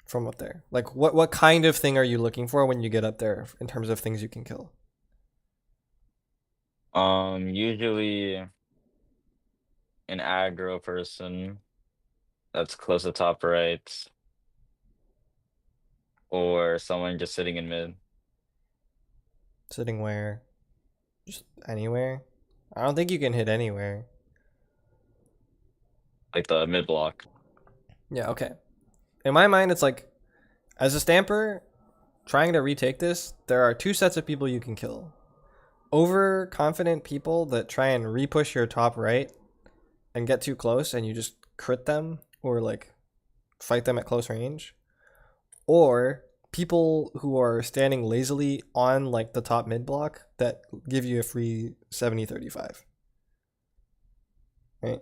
from up there? Like, what kind of thing are you looking for when you get up there in terms of things you can kill? Usually an aggro person that's close to top right, or someone just sitting in mid. Sitting where? Just anywhere? I don't think you can hit anywhere. Like the mid block. Yeah, okay. In my mind, it's like, as a stamper, trying to retake this, there are 2 sets of people you can kill. Overconfident people that try and repush your top right and get too close and you just crit them, or like fight them at close range. Or people who are standing lazily on like the top mid block that give you a free 70-35. Right?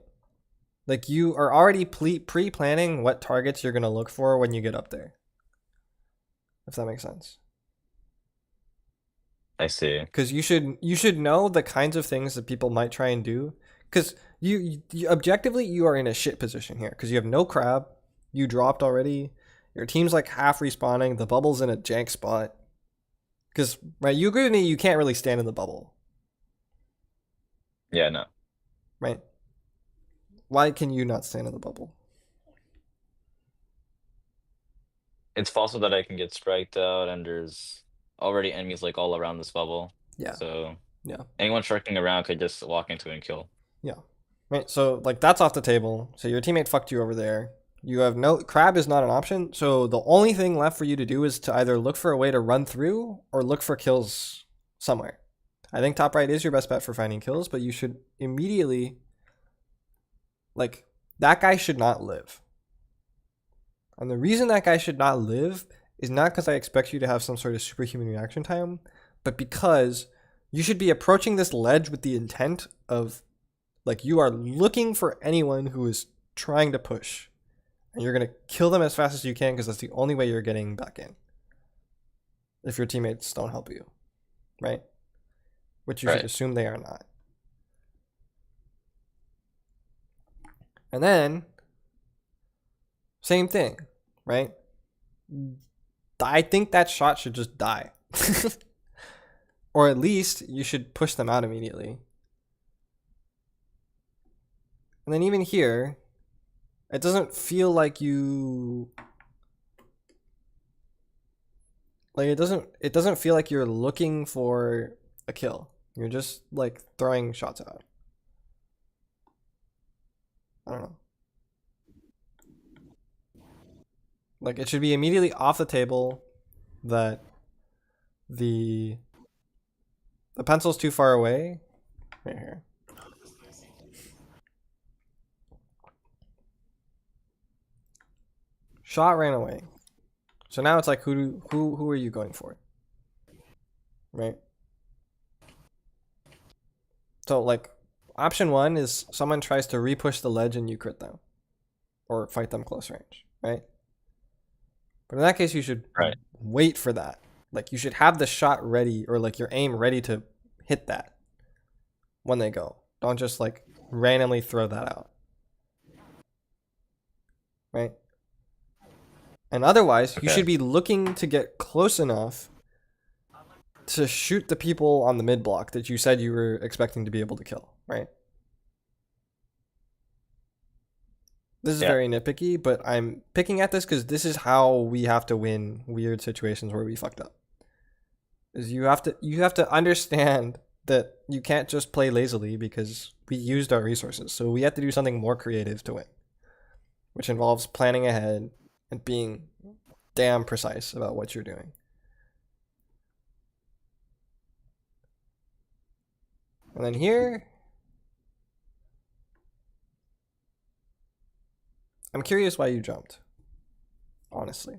Like you are already pre-planning what targets you're gonna look for when you get up there. If that makes sense. I see. Because you should know the kinds of things that people might try and do. Because you objectively you are in a shit position here. Because you have no crab, you dropped already. Your team's like half respawning. The bubble's in a jank spot. Because right, you agree with me. You can't really stand in the bubble, Yeah, no. right? Why can you not stand in the bubble? It's possible that I can get spiked out, and there's already enemies like all around this bubble. Yeah. So Yeah. anyone shirking around could just walk into it and kill. Yeah. Right. So like that's off the table. So your teammate fucked you over there. You have no crab is not an option. So the only thing left for you to do is to either look for a way to run through or look for kills somewhere. I think top right is your best bet for finding kills, but you should immediately like that guy should not live. And the reason that guy should not live is not because I expect you to have some sort of superhuman reaction time, but because you should be approaching this ledge with the intent of like you are looking for anyone who is trying to push. And you're going to kill them as fast as you can because that's the only way you're getting back in. If your teammates don't help you, right? Which you should assume they are not. And then, same thing, right? I think that shot should just die. Or at least you should push them out immediately. And then even here, it doesn't feel like you like it doesn't feel like you're looking for a kill. You're just like throwing shots out. I don't know. Like it should be immediately off the table that the pencil's too far away. Right here. Shot ran away. So now it's like who are you going for? Right? So like option one is someone tries to repush the ledge and you crit them. Or fight them close range, right? But in that case you should wait for that. Like you should have the shot ready or like your aim ready to hit that when they go. Don't just like randomly throw that out. Right? And otherwise, you should be looking to get close enough to shoot the people on the mid block that you said you were expecting to be able to kill, right? This is very nitpicky, but I'm picking at this because this is how we have to win weird situations where we fucked up. Is you have to understand that you can't just play lazily because we used our resources. So we have to do something more creative to win, which involves planning ahead and being damn precise about what you're doing. And then here, I'm curious why you jumped, honestly.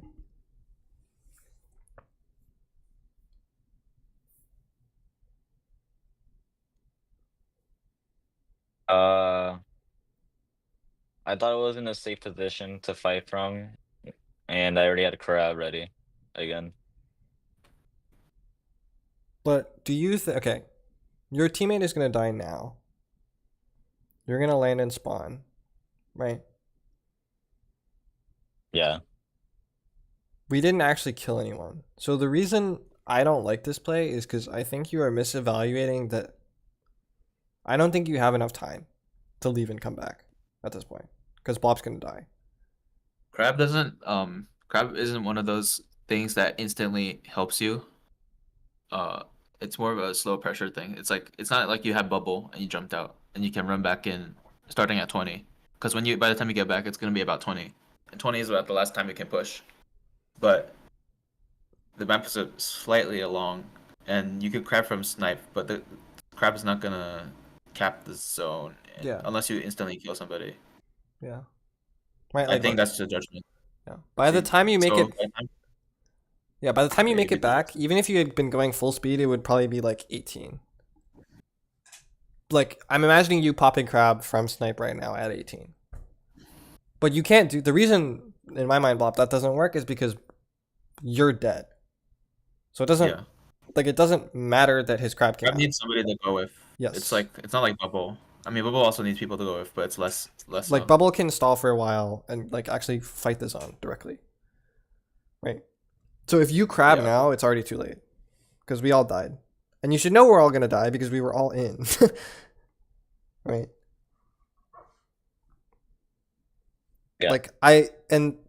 I thought it was in a safe position to fight from, and I already had a crab ready again. But do you think, okay, your teammate is going to die now. You're going to land and spawn, right? Yeah. We didn't actually kill anyone. So the reason I don't like this play is because I think you are misevaluating that. I don't think you have enough time to leave and come back at this point because Bob's going to die. Crab isn't one of those things that instantly helps you. It's more of a slow pressure thing. It's not like you have bubble and you jumped out and you can run back in starting at 20. Because by the time you get back, it's gonna be about 20, and 20 is about the last time you can push. But the map is slightly along, and you could crab from snipe, but the crab is not gonna cap the zone unless you instantly kill somebody. Yeah. Right. I think that's the judgment. Yeah. By the time you make by the time you make it back, even if you had been going full speed, it would probably be like 18. Like, I'm imagining you popping crab from snipe right now at 18. But you can't do the reason in my mind, Blop, that doesn't work is because you're dead. So it doesn't Yeah. like it doesn't matter that his crab came Crab out. needs somebody to go with. Yes. It's not like Bubble. I mean, Bubble also needs people to go with, but it's less Like Bubble can stall for a while and like actually fight the zone directly. Right. So if you crab now, it's already too late. Because we all died. And you should know we're all gonna die because we were all in. Right. Yeah. Like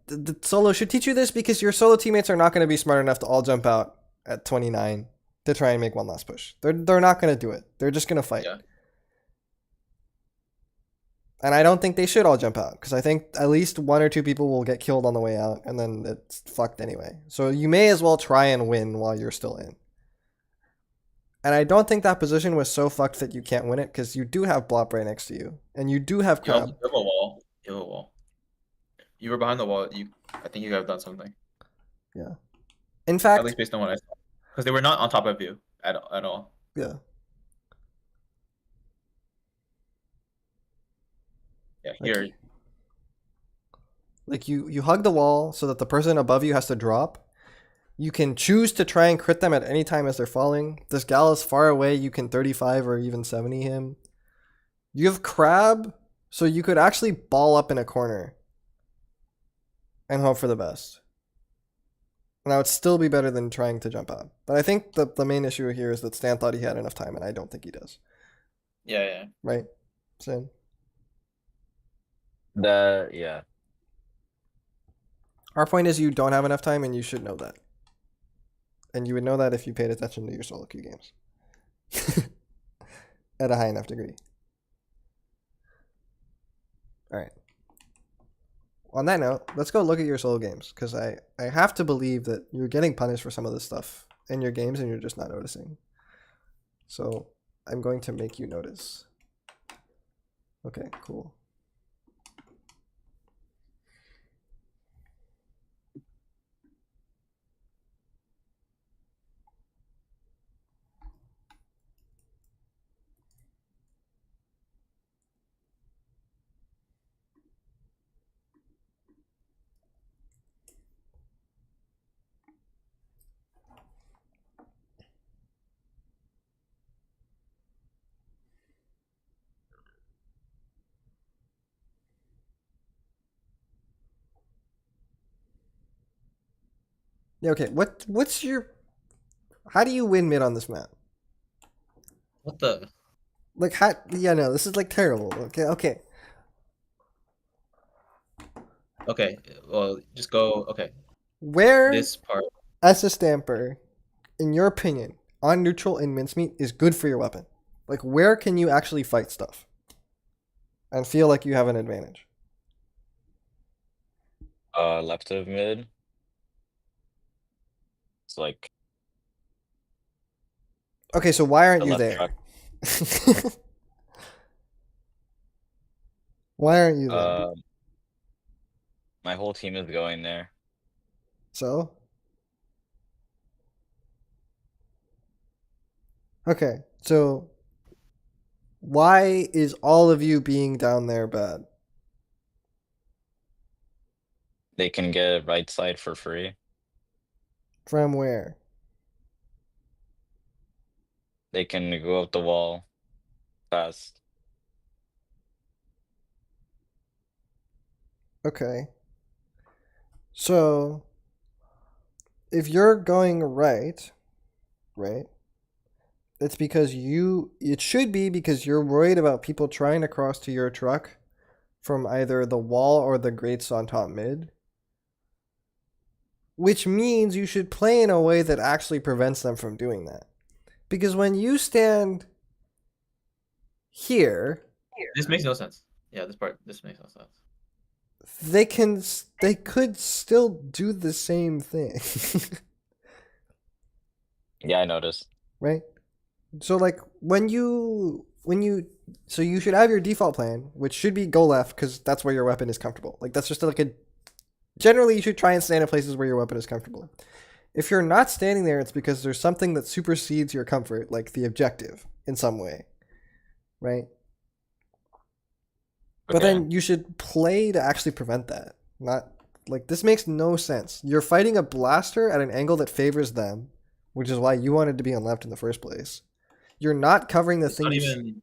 the solo should teach you this because your solo teammates are not going to be smart enough to all jump out at 29 to try and make one last push. They're not going to do it. They're just going to fight. Yeah. And I don't think they should all jump out because I think at least one or two people will get killed on the way out and then it's fucked anyway. So you may as well try and win while you're still in. And I don't think that position was so fucked that you can't win it because you do have Blop right next to you and you do have You have Crab. a wall. You have a wall. You were behind the wall. I think you could have done something. Yeah. In fact, at least based on what I saw, because they were not on top of you at all. Yeah. Yeah. Here. Like you hug the wall so that the person above you has to drop. You can choose to try and crit them at any time as they're falling. This gal is far away. You can 35 or even 70 him. You have Crab, so you could actually ball up in a corner and hope for the best. And that would still be better than trying to jump out. But I think the main issue here is that Stan thought he had enough time, and I don't think he does. Yeah. Right? Stan? Yeah. Our point is you don't have enough time, and you should know that. And you would know that if you paid attention to your solo queue games. At a high enough degree. Alright. On that note, let's go look at your solo games, because I have to believe that you're getting punished for some of this stuff in your games and you're just not noticing. So I'm going to make you notice. Okay, cool. Yeah, okay. What's your... How do you win mid on this map? What the? Like, how... Yeah, no, this is, like, terrible. Okay. Okay, well, just go... Okay. Where, This part... as a stamper, in your opinion, on neutral in mincemeat is good for your weapon? Like, where can you actually fight stuff and feel like you have an advantage? Left of mid. It's like Okay, so why aren't the you left there? truck. Why aren't you there? My whole team is going there. So? Okay, so why is all of you being down there bad? They can get right side for free. From where? They can go up the wall fast. Okay. So, if you're going right, it's because it should be because you're worried about people trying to cross to your truck from either the wall or the grates on top mid. Which means you should play in a way that actually prevents them from doing that. Because when you stand here, This makes no sense. Yeah, this makes no sense. they could still do the same thing. Yeah, I noticed. Right? So like so you should have your default plan, which should be go left because that's where your weapon is comfortable. Like that's just like a generally you should try and stand in places where your weapon is comfortable. If you're not standing there, it's because there's something that supersedes your comfort, like the objective in some way. Right? But Okay. then you should play to actually prevent that. Not like this makes no sense. You're fighting a blaster at an angle that favors them, which is why you wanted to be on left in the first place. You're not covering the It's not thing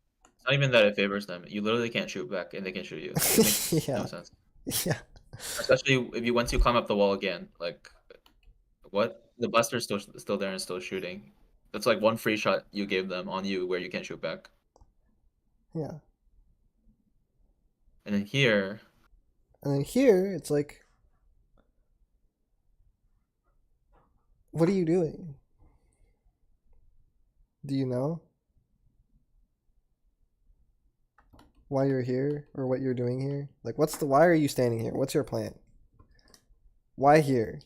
even that it favors them. You literally can't shoot back, and they can shoot you. It makes no yeah. sense. Yeah. Especially if you once you climb up the wall again. Like, what? The blaster's still there and still shooting. That's like one free shot you gave them on you where you can't shoot back. Yeah. And then here, And then here it's like, what are you doing? Do you know why you're here or what you're doing here? Like, why are you standing here? What's your plan? Why here?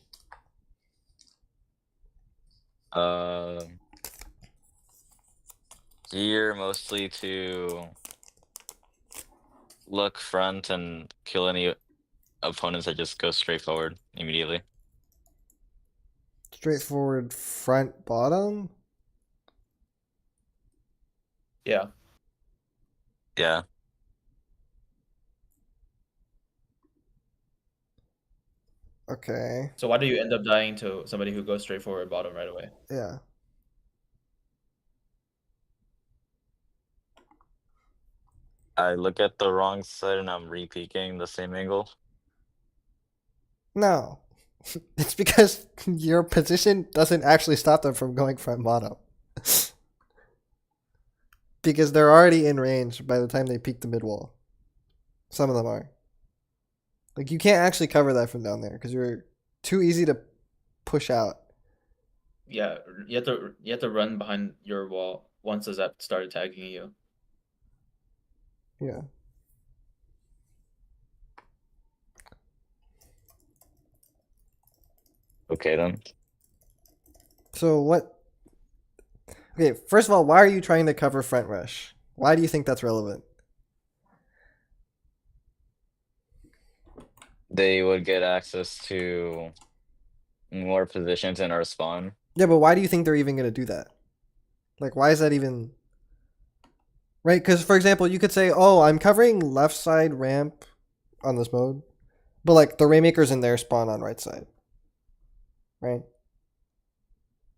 Here mostly to look front and kill any opponents that just go straight forward immediately. Straightforward front bottom? yeah. Yeah. Okay. So why do you end up dying to somebody who goes straight forward bottom right away? Yeah. I look at the wrong side and I'm re-peeking the same angle. No. It's because your position doesn't actually stop them from going front bottom. Because they're already in range by the time they peek the mid wall. Some of them are. Like, you can't actually cover that from down there because you're too easy to push out. Yeah, you have to run behind your wall once the Zep started tagging you. Yeah. Okay then. So what? Okay, first of all, why are you trying to cover front rush? Why do you think that's relevant? They would get access to more positions in our spawn. Yeah, but why do you think they're even going to do that? Like, why is that even... Right, because, for example, you could say, oh, I'm covering left side ramp on this mode, but, like, the Rainmaker's in their spawn on right side. Right?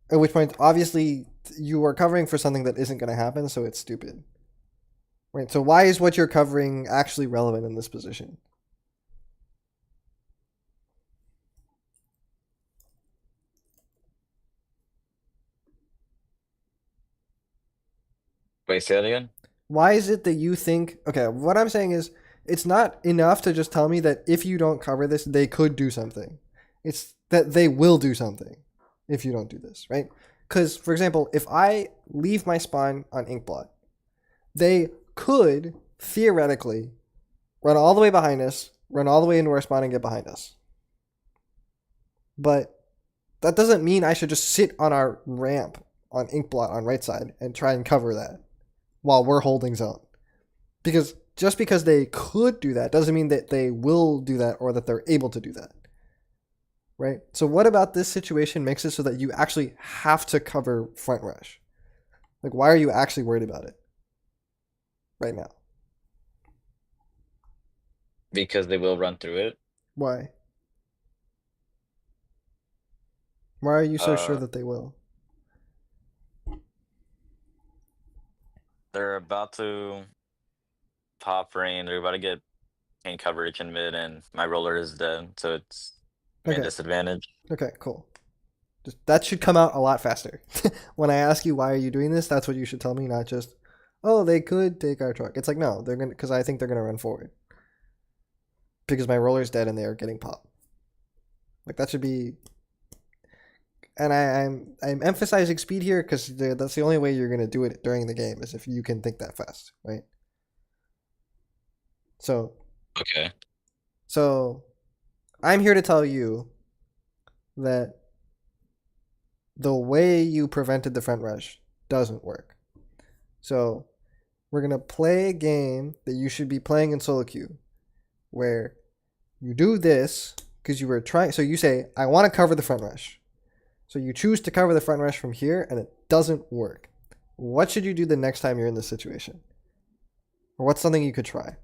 At which point, obviously, you are covering for something that isn't going to happen, so it's stupid. Right, so why is what you're covering actually relevant in this position? Wait, say that again? Why is it that you think... Okay, what I'm saying is, it's not enough to just tell me that if you don't cover this, they could do something. It's that they will do something if you don't do this, right? Because, for example, if I leave my spawn on Inkblot, they could, theoretically, run all the way behind us, run all the way into our spawn and get behind us. But that doesn't mean I should just sit on our ramp on Inkblot on right side and try and cover that while we're holding zone. Because just because they could do that doesn't mean that they will do that or that they're able to do that. Right? So what about this situation makes it so that you actually have to cover front rush? Like, why are you actually worried about it right now? Because they will run through it. Why? Why are you so sure Uh, that they will? They're about to pop rain. They're about to get paint coverage in mid, and my roller is dead, so it's a Okay. disadvantage. Okay, cool. Just, that should come out a lot faster. When I ask you why are you doing this, that's what you should tell me, not just, oh, they could take our truck. It's like, no, they're gonna, because I think they're gonna run forward because my roller's dead and they are getting popped. Like, that should be. And I'm emphasizing speed here because that's the only way you're gonna do it during the game is if you can think that fast, right? So Okay. I'm here to tell you that the way you prevented the front rush doesn't work. So we're gonna play a game that you should be playing in solo queue, where you do this because you were trying. So you say, I want to cover the front rush. So you choose to cover the front rush from here, and it doesn't work. What should you do the next time you're in this situation? Or what's something you could try?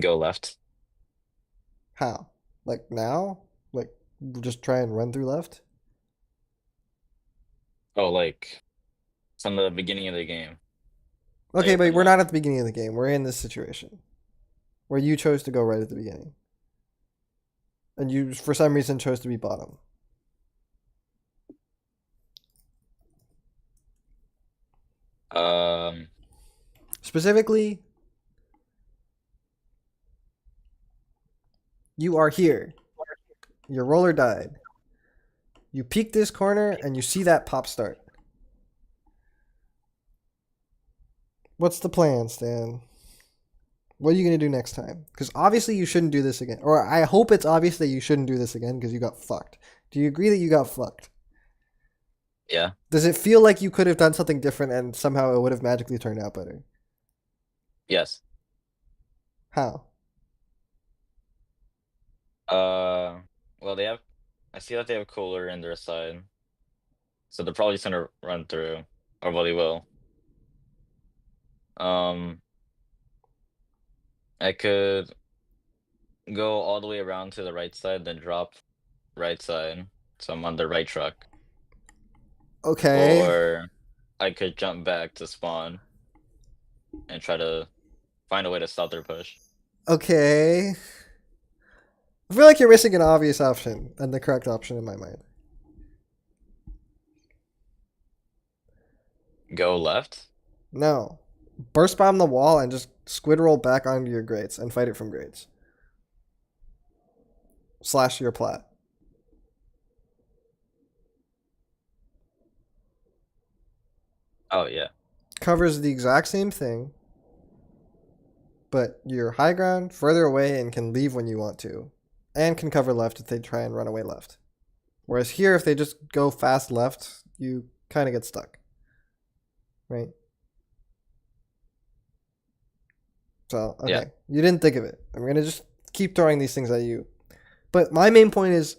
Go left. How? Like now? Like just try and run through left? Oh, like from the beginning of the game. Okay, Like but from we're like not at the beginning of the game. We're in this situation where you chose to go right at the beginning. And you, for some reason, chose to be bottom. um Specifically, you are here. Your roller died. You peek this corner and you see that pop start. What's the plan, Stan? What are you going to do next time? Because obviously you shouldn't do this again. Or I hope it's obvious that you shouldn't do this again because you got fucked. Do you agree that you got fucked? yeah. Does it feel like you could have done something different and somehow it would have magically turned out better? Yes. How? Well, they have. I see that they have cooler in their side, so they're probably just gonna run through, or well, they will. Um, I could go all the way around to the right side, then drop right side, so I'm on the right truck, Okay. or I could jump back to spawn and try to find a way to stop their push. Okay. I feel like you're missing an obvious option and the correct option in my mind. Go left. No. Burst bomb the wall and just squid roll back onto your grates and fight it from grates. Slash your plat. Oh yeah, Covers the exact same thing, but you're high ground, further away, and can leave when you want to. And can cover left if they try and run away left. Whereas here, if they just go fast left, you kind of get stuck. Right? So, okay. yeah, You didn't think of it. I'm going to just keep throwing these things at you. But my main point is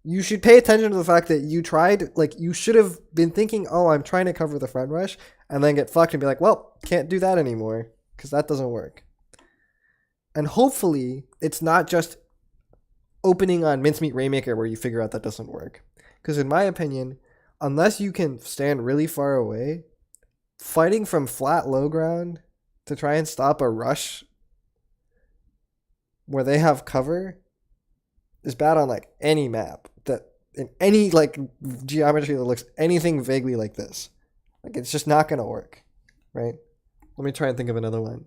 you should pay attention to the fact that you tried, like, you should have been thinking, oh, I'm trying to cover the front rush, and then get fucked and be like, well, can't do that anymore, because that doesn't work. And hopefully, it's not just opening on Mincemeat Rainmaker where you figure out that doesn't work. Because in my opinion, unless you can stand really far away, fighting from flat low ground to try and stop a rush where they have cover is bad on like any map that in any like geometry that looks anything vaguely like this. Like it's just not gonna work, right? Let me try and think of another one.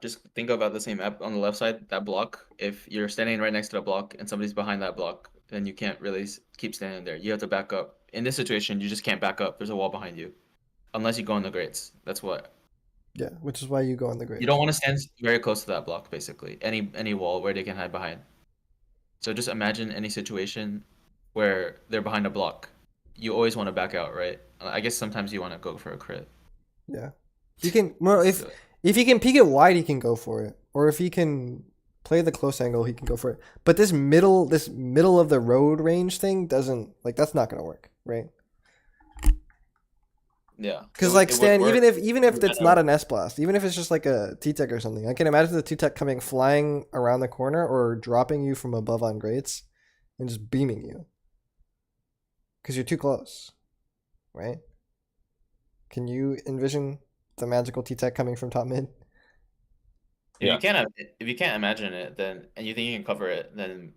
Just think about the same map on the left side, that block. If you're standing right next to the block and somebody's behind that block, then you can't really keep standing there. You have to back up. In this situation, you just can't back up. There's a wall behind you, unless you go in the grates. That's what. Yeah, which is why you go on the You grades. don't want to stand very close to that block, basically. Any wall where they can hide behind. So just imagine any situation where they're behind a block. You always want to back out, right? I guess sometimes you want to go for a crit. Yeah, he can. Well, Let's do it. if he can peek it wide, he can go for it. Or if he can play the close angle, he can go for it. But this middle of the road range thing doesn't like that's not gonna work, right? Yeah. Because It like would Stan, work. even if I it's know. not an S blast, even if it's just like a T Tech or something, I can imagine the T Tech coming flying around the corner or dropping you from above on grates and just beaming you because you're too close, right? Can you envision the magical T Tech coming from top mid? yeah. If you can't imagine it, then and you think you can cover it, then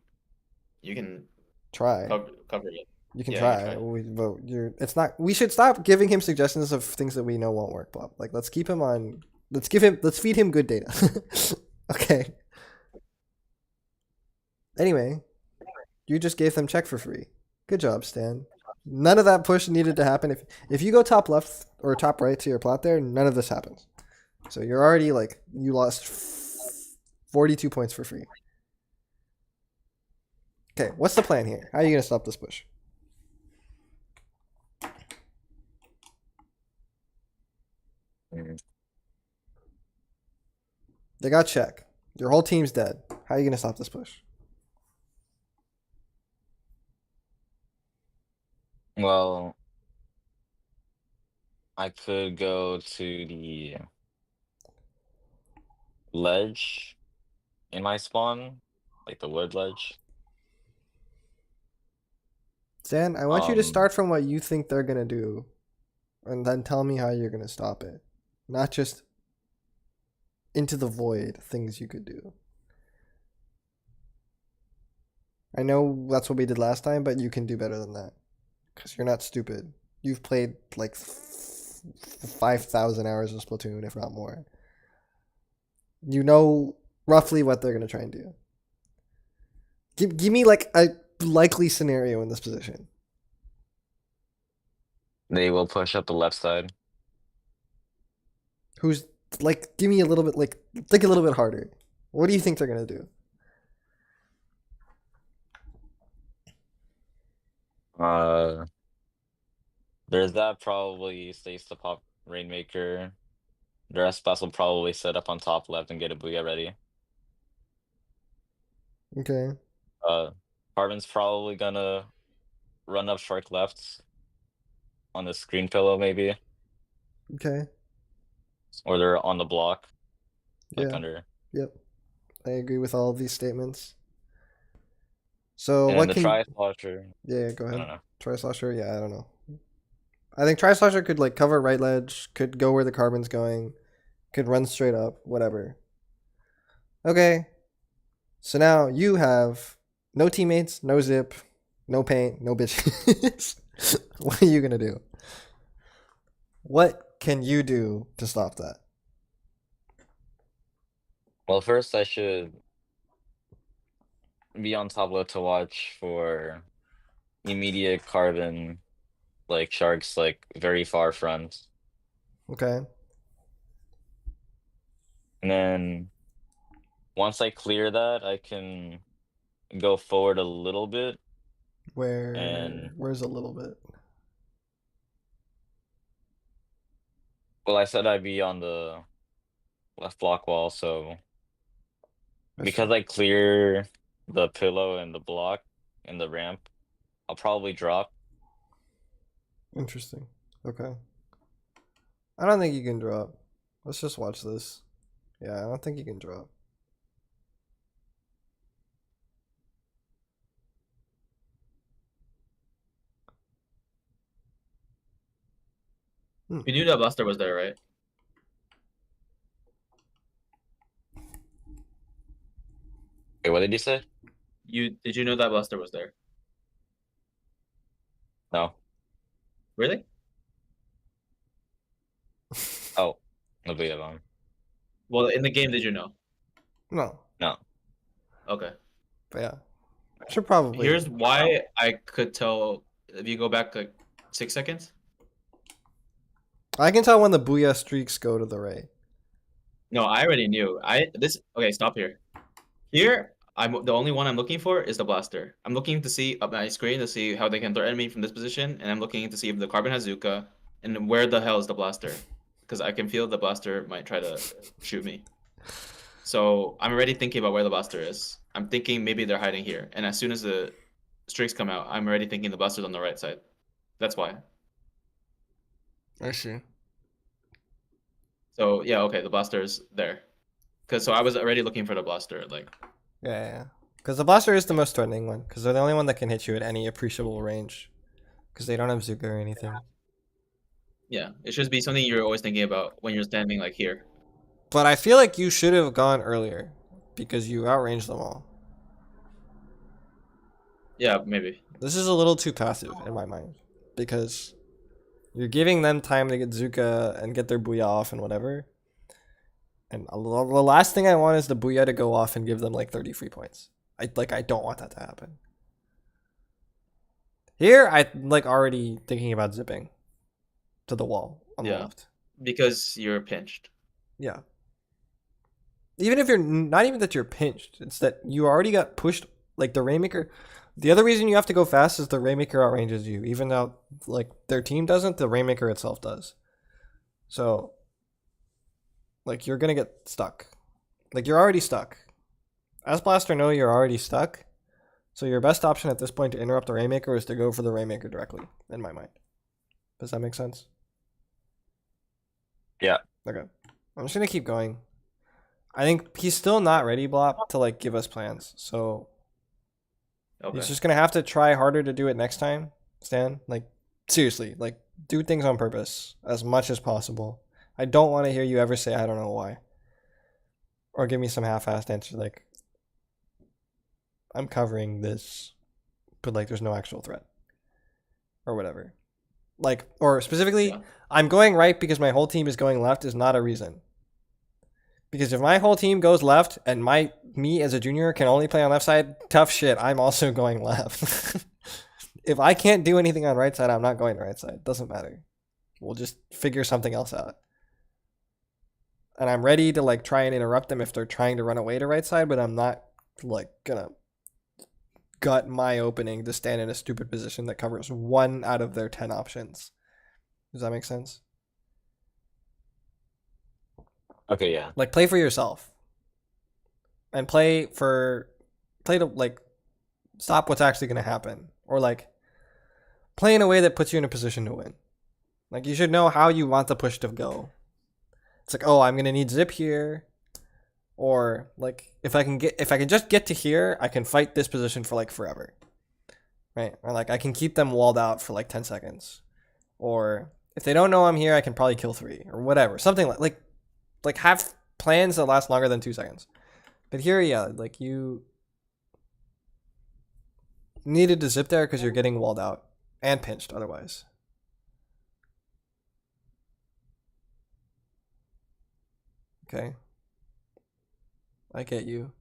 you can Try. cover it. You can Yeah, you try. can try. It's not. We should stop giving him suggestions of things that we know won't work, Bob. Like, let's keep him on. Let's feed him good data. Okay. Anyway, you just gave them check for free. Good job, Stan. None of that push needed to happen. If you go top left or top right to your plot there, none of this happens. So you're already like you lost 42 points for free. Okay, what's the plan here? How are you gonna stop this push? Mm. They got check. Your whole team's dead. How are you gonna stop this push? Well, I could go to the ledge in my spawn, like the wood ledge. Zan, I want you to start from what you think they're gonna do, and then tell me how you're gonna stop it. Not just into the void things you could do. I know that's what we did last time, but you can do better than that. Because you're not stupid. You've played like 5,000 hours of Splatoon, if not more. You know roughly what they're going to try and do. Give me like a likely scenario in this position. They will push up the left side. Who's like, give me a little bit, like, think a little bit harder. What do you think they're going to do? There's that probably stays to pop Rainmaker. The rest will probably set up on top left and get a Booyah ready. Okay. Carbon's probably gonna run up Shark left on the screen pillow maybe, Okay. or they're on the block, like Yeah. under. Yep. I agree with all of these statements. So And what the can? Tri-Slosher, Yeah, go I ahead. don't know. Tri-Slosher, yeah, I don't know. I think Tri-Slosher could like cover right ledge, could go where the Carbon's going, could run straight up, whatever. Okay. So now you have no teammates, no zip, no paint, no bitches. What are you gonna do? What can you do to stop that? Well, first I should be on top left to watch for immediate Carbon, like Sharks, like very far front. Okay. And then once I clear that, I can go forward a little bit and Where's a little bit? well, I said I'd be on the left block wall, so because I clear the pillow and the block and the ramp, I'll probably drop. Interesting. Okay. I don't think you can drop. Let's just watch this. Yeah, I don't think you can drop. You knew that Buster was there, right? Wait, what did you say? Did you know that Buster was there? No. Really? Oh, no big of them. Well, in the game, did you know? No. No. Okay. But yeah. Should probably. Here's why I could tell if you go back like 6 seconds. I can tell when the Booyah streaks go to the right. No, I already knew. Okay, stop here. Here, the only one I'm looking for is the blaster. I'm looking to see up my screen to see how they can threaten me from this position, and I'm looking to see if the Carbon has Zuka, and where the hell is the blaster? Because I can feel the blaster might try to shoot me. So I'm already thinking about where the blaster is. I'm thinking maybe they're hiding here, and as soon as the streaks come out, I'm already thinking the blaster's on the right side. That's why. I see. So yeah, okay, the blaster's there. So I was already looking for the blaster, like. Yeah. Because the blaster is the most threatening one. Because they're the only one that can hit you at any appreciable range. Because they don't have Zuka or anything. Yeah, it should be something you're always thinking about when you're standing like here. But I feel like you should have gone earlier. Because you outranged them all. Yeah, maybe. This is a little too passive in my mind. Because you're giving them time to get Zuka and get their Booyah off and whatever. And the last thing I want is the Booyah to go off and give them like 30 free points. I don't want that to happen. Here, I'm like already thinking about zipping to the wall on the left. Because you're pinched. Yeah. Even if you're not even that you're pinched, it's that you already got pushed. Like the Rainmaker. The other reason you have to go fast is the Rainmaker outranges you. Even though like their team doesn't, the Rainmaker itself does. So like you're gonna get stuck. Like you're already stuck. As Blaster know you're already stuck. So your best option at this point to interrupt the Rainmaker is to go for the Rainmaker directly, in my mind. Does that make sense? Yeah. Okay. I'm just gonna keep going. I think he's still not ready, Blop, to like give us plans. So Okay. he's just gonna have to try harder to do it next time, Stan. Like seriously, like do things on purpose as much as possible. I don't want to hear you ever say I don't know why, or give me some half-assed answer like I'm covering this, but like there's no actual threat or whatever. Like, or specifically, Yeah. I'm going right because my whole team is going left is not a reason. Because if my whole team goes left and me as a junior can only play on left side, tough shit. I'm also going left. If I can't do anything on right side, I'm not going to right side. Doesn't matter. We'll just figure something else out. And I'm ready to like try and interrupt them if they're trying to run away to right side, but I'm not like gonna gut my opening to stand in a stupid position that covers 1 out of their 10 options. Does that make sense? Okay, yeah. Like play for yourself. And play to like stop what's actually going to happen, or like play in a way that puts you in a position to win. Like you should know how you want the push to go. It's like, oh, I'm going to need zip here, or like if I can just get to here, I can fight this position for like forever. Right? Or like I can keep them walled out for like 10 seconds. Or if they don't know I'm here, I can probably kill 3 or whatever. Something like have plans that last longer than 2 seconds. But here, yeah, like you needed to zip there because you're getting walled out and pinched otherwise. Okay. I get you.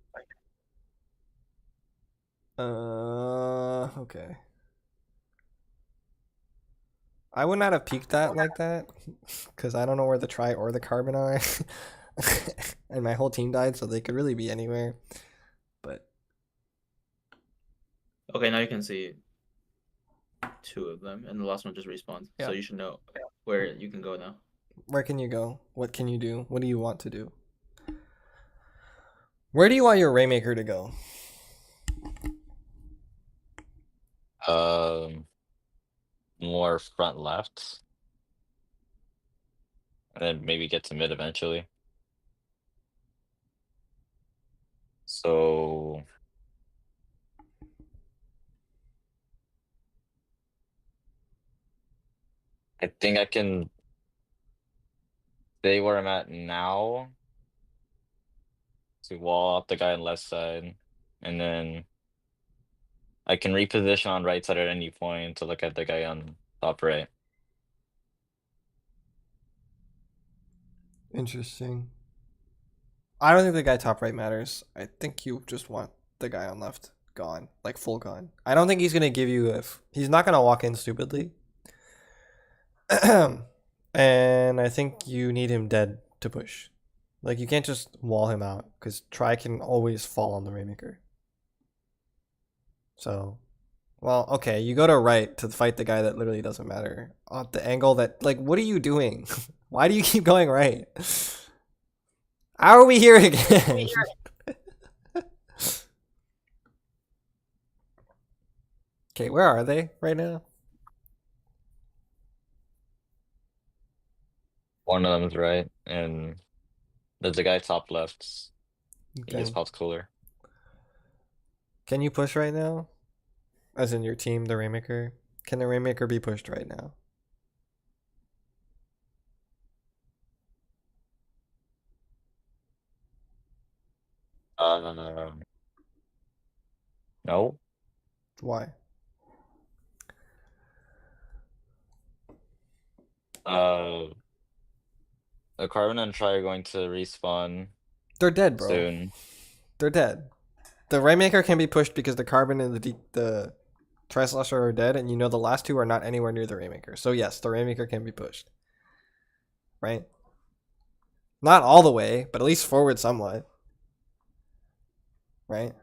Okay. I would not have peeked that like that because I don't know where the try or the carbon are. And my whole team died, so they could really be anywhere. But Okay, now you can see 2 of them, and the last one just respawned. Yeah. So you should know where you can go now. where can you go? What can you do? What do you want to do? Where do you want your Rainmaker to go? More front left, and then maybe get to mid eventually. So I think I can stay where I'm at now to wall up the guy on left side, and then I can reposition on right side at any point to look at the guy on top right. Interesting. I don't think the guy top right matters. I think you just want the guy on left gone, like full gone. I don't think he's gonna give you if he's not gonna walk in stupidly. And I think you need him dead to push. Like you can't just wall him out because try can always fall on the Rainmaker. So, well, okay, you go to right to fight the guy that literally doesn't matter. At the angle that, like, what are you doing? Why do you keep going right? How are we here again? Okay, where are they right now? One of them's right, and there's a guy top left. He Okay. just pops cooler. Can you push right now? As in your team, the Rainmaker? Can the Rainmaker be pushed right now? No. Why? The carbon and try are going to respawn They're dead, bro. soon. They're dead. The Rainmaker can be pushed because the Carbon and the Tri-Slasher are dead, and you know the last 2 are not anywhere near the Rainmaker. So yes, the Rainmaker can be pushed. Right? Not all the way, but at least forward somewhat. Right?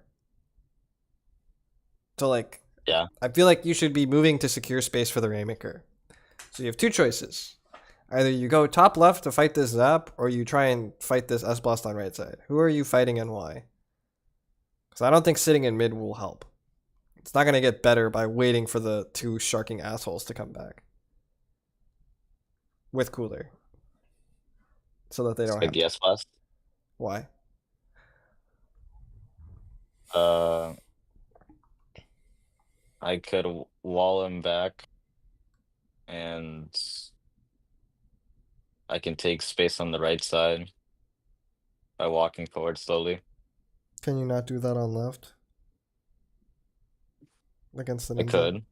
So like, Yeah. I feel like you should be moving to secure space for the Rainmaker. So you have 2 choices. Either you go top left to fight this Zap, or you try and fight this S-Blast on right side. Who are you fighting and why? Because I don't think sitting in mid will help. It's not going to get better by waiting for the 2 sharking assholes to come back. With cooler. So that they don't Like have the S blast. Why? Uh, I could wall him back, and I can take space on the right side by walking forward slowly. Can you not do that on left against the I ninja? could.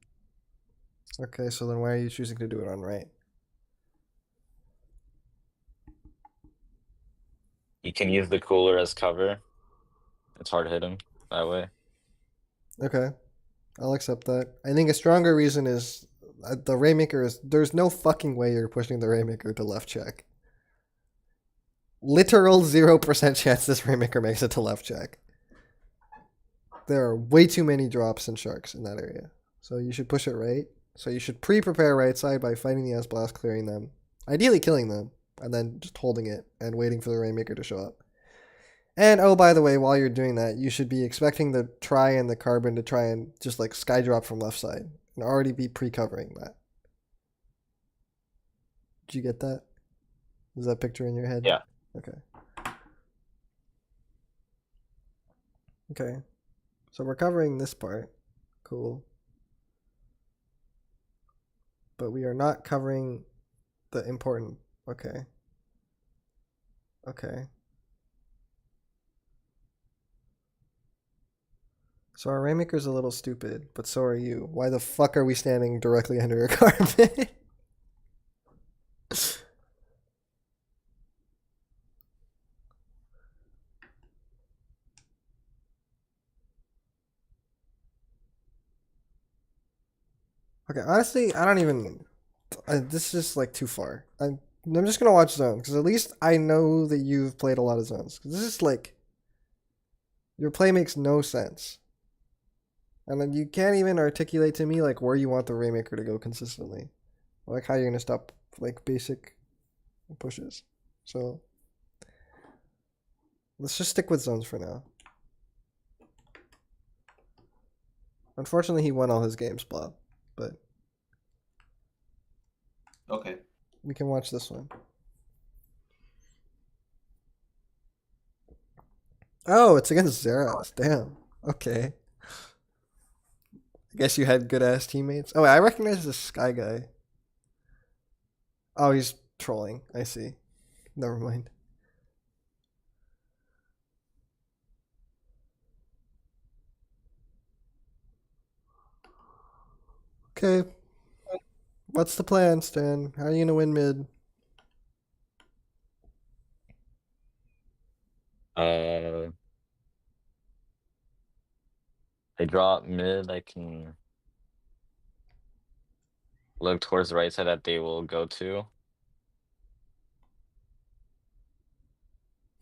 Okay, so then why are you choosing to do it on right? You can use the cooler as cover. It's hard to hit him that way. Okay, I'll accept that. I think a stronger reason is the Rainmaker is. There's no fucking way you're pushing the Rainmaker to left check. Literal 0% chance this Rainmaker makes it to left check. There are way too many drops and sharks in that area. So you should push it right. So you should pre-prepare right side by fighting the S-Blast, clearing them. Ideally killing them, and then just holding it and waiting for the Rainmaker to show up. And oh, by the way, while you're doing that, you should be expecting the Try and the Carbon to try and just like sky drop from left side and already be pre-covering that. Did you get that? Is that picture in your head? Yeah. Okay. Okay. So we're covering this part. Cool. But we are not covering the important. Okay. Okay. So our Rainmaker's a little stupid, but so are you. Why the fuck are we standing directly under a carpet? Okay, honestly, I don't even. This is like too far. I'm just gonna watch zones because at least I know that you've played a lot of zones. 'Cause this is like your play makes no sense, and then you can't even articulate to me like where you want the Rainmaker to go consistently, like how you're gonna stop like basic pushes. So let's just stick with zones for now. Unfortunately, he won all his games, Blob, but Okay. we can watch this one. Oh, it's against Zeros. Damn. Okay. I guess you had good ass teammates. Oh, wait, I recognize this Sky guy. Oh, he's trolling. I see. Never mind. Okay. What's the plan, Stan? How are you gonna win mid? I drop mid. I can look towards the right side that they will go to.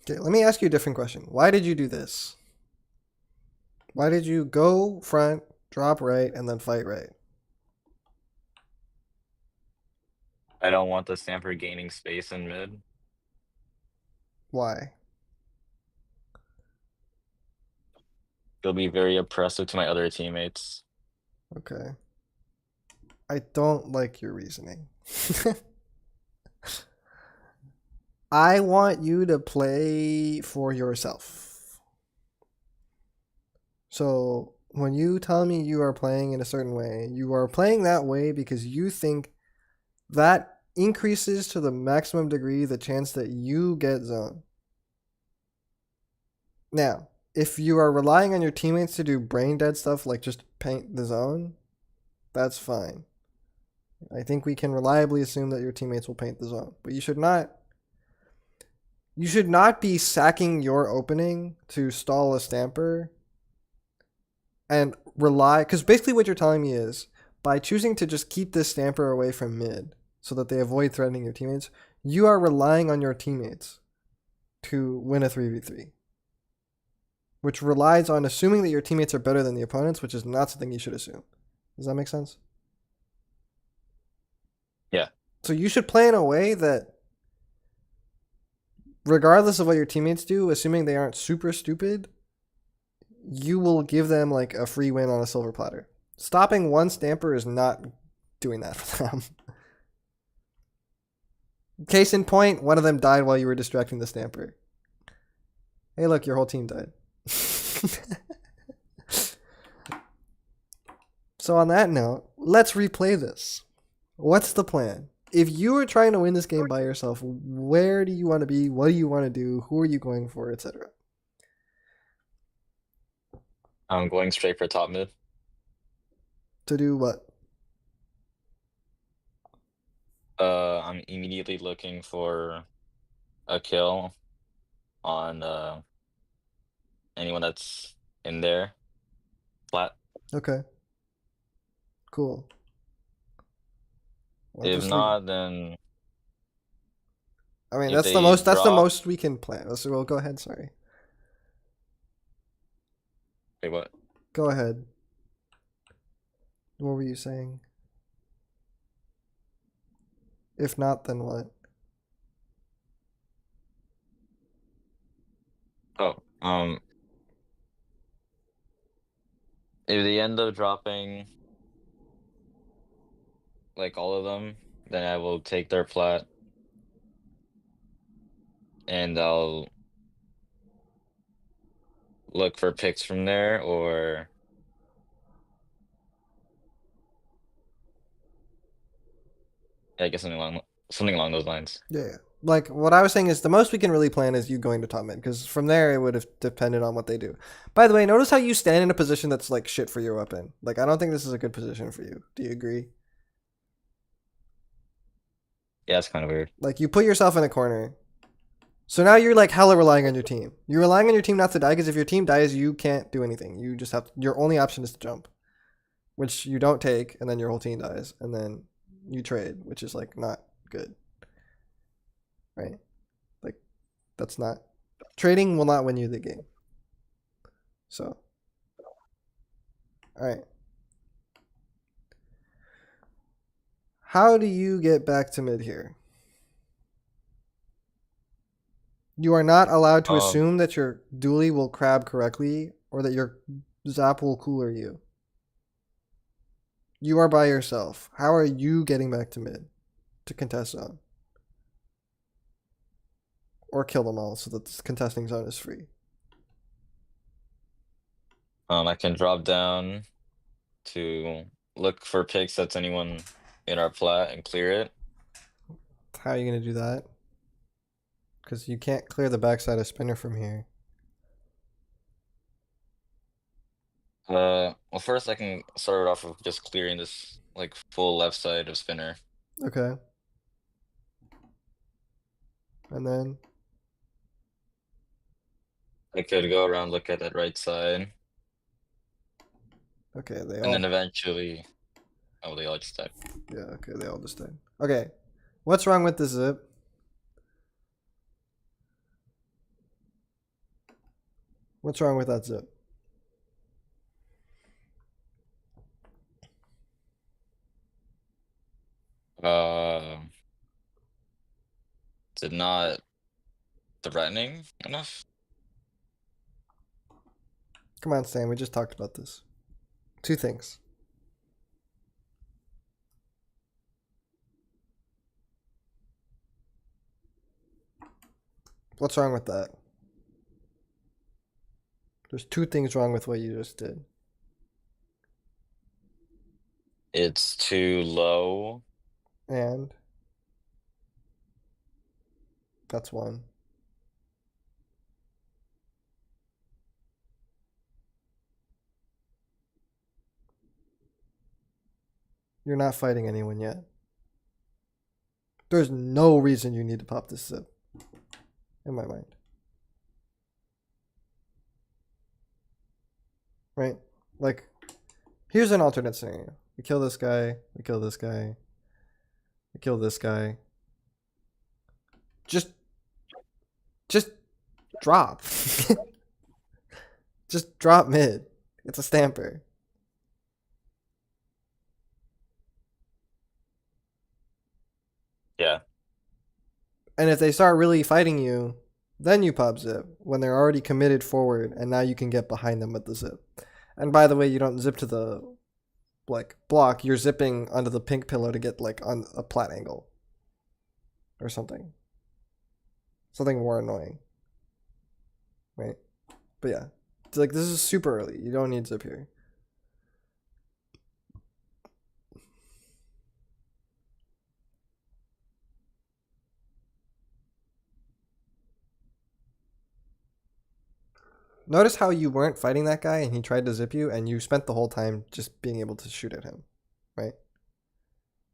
Okay, let me ask you a different question. Why did you do this? Why did you go front, drop right, and then fight right? I don't want the Stamper gaining space in mid. Why? It'll be very oppressive to my other teammates. Okay. I don't like your reasoning. I want you to play for yourself. So when you tell me you are playing in a certain way, you are playing that way because you think that increases to the maximum degree the chance that you get zone. Now, if you are relying on your teammates to do brain dead stuff like just paint the zone, that's fine. I think we can reliably assume that your teammates will paint the zone, but you should not be sacking your opening to stall a Stamper and rely, because basically what you're telling me is by choosing to just keep this Stamper away from mid so that they avoid threatening your teammates, you are relying on your teammates to win a 3v3, which relies on assuming that your teammates are better than the opponents, which is not something you should assume. Does that make sense? Yeah. So you should play in a way that, regardless of what your teammates do, assuming they aren't super stupid, you will give them like a free win on a silver platter. Stopping one Stamper is not doing that for them. Case in point, one of them died while you were distracting the Stamper. Hey, look, your whole team died. So on that note, let's replay this. What's the plan? If you were trying to win this game by yourself, where do you want to be? What do you want to do? Who are you going for, etc.? I'm going straight for top mid. To do what? I'm immediately looking for a kill on anyone that's in there. Flat. Okay. Cool. Well, If just leave. not, then I mean, if that's the they most. That's the drop. most we can plan. So, well, go ahead. Sorry. Wait, what? Go ahead. What were you saying? If not, then what? Oh, if they end up dropping like all of them, then I will take their plat and I'll look for picks from there, or I guess something along those lines. Yeah. Like what I was saying is the most we can really plan is you going to top mid because from there it would have depended on what they do. By the way, notice how you stand in a position that's like shit for your weapon. Like I don't think this is a good position for you. Do you agree? Yeah, it's kind of weird. Like you put yourself in a corner. So now you're like hella relying on your team. You're relying on your team not to die because if your team dies, you can't do anything. You just have your only option is to jump, which you don't take, and then your whole team dies, and then you trade, which is like not good, right? Like that's not trading will not win you the game. So, all right. How do you get back to mid here? You are not allowed to assume that your dually will crab correctly or that your zap will cooler you. You are by yourself. How are you getting back to mid to contest zone? Or kill them all so that this contesting zone is free. I can drop down to look for picks that's anyone in our plat and clear it. How are you going to do that? Because you can't clear the backside of spinner from here. Well, first I can start it off with just clearing this like full left side of spinner. Okay. And then I could go around, look at that right side, okay, they and all then eventually, oh, they all just died. yeah, okay, they all just died. Okay. What's wrong with the zip? What's wrong with that zip? Is it not threatening enough? Come on, Stan, we just talked about this. Two things. What's wrong with that? There's two things wrong with what you just did. It's too low. And that's one. You're not fighting anyone yet. There's no reason you need to pop this zip. In my mind. Right? Like, here's an alternate scenario. We kill this guy. We kill this guy. We kill this guy. Just drop. Just drop mid. It's a stamper. Yeah. And if they start really fighting you, then you pop zip when they're already committed forward and now you can get behind them with the zip. And by the way, you don't zip to the like block, you're zipping onto the pink pillow to get like on a plat angle. Or something. Something more annoying. Right? But yeah. It's like this is super early. You don't need zip here. notice how you weren't fighting that guy and he tried to zip you and you spent the whole time just being able to shoot at him, right?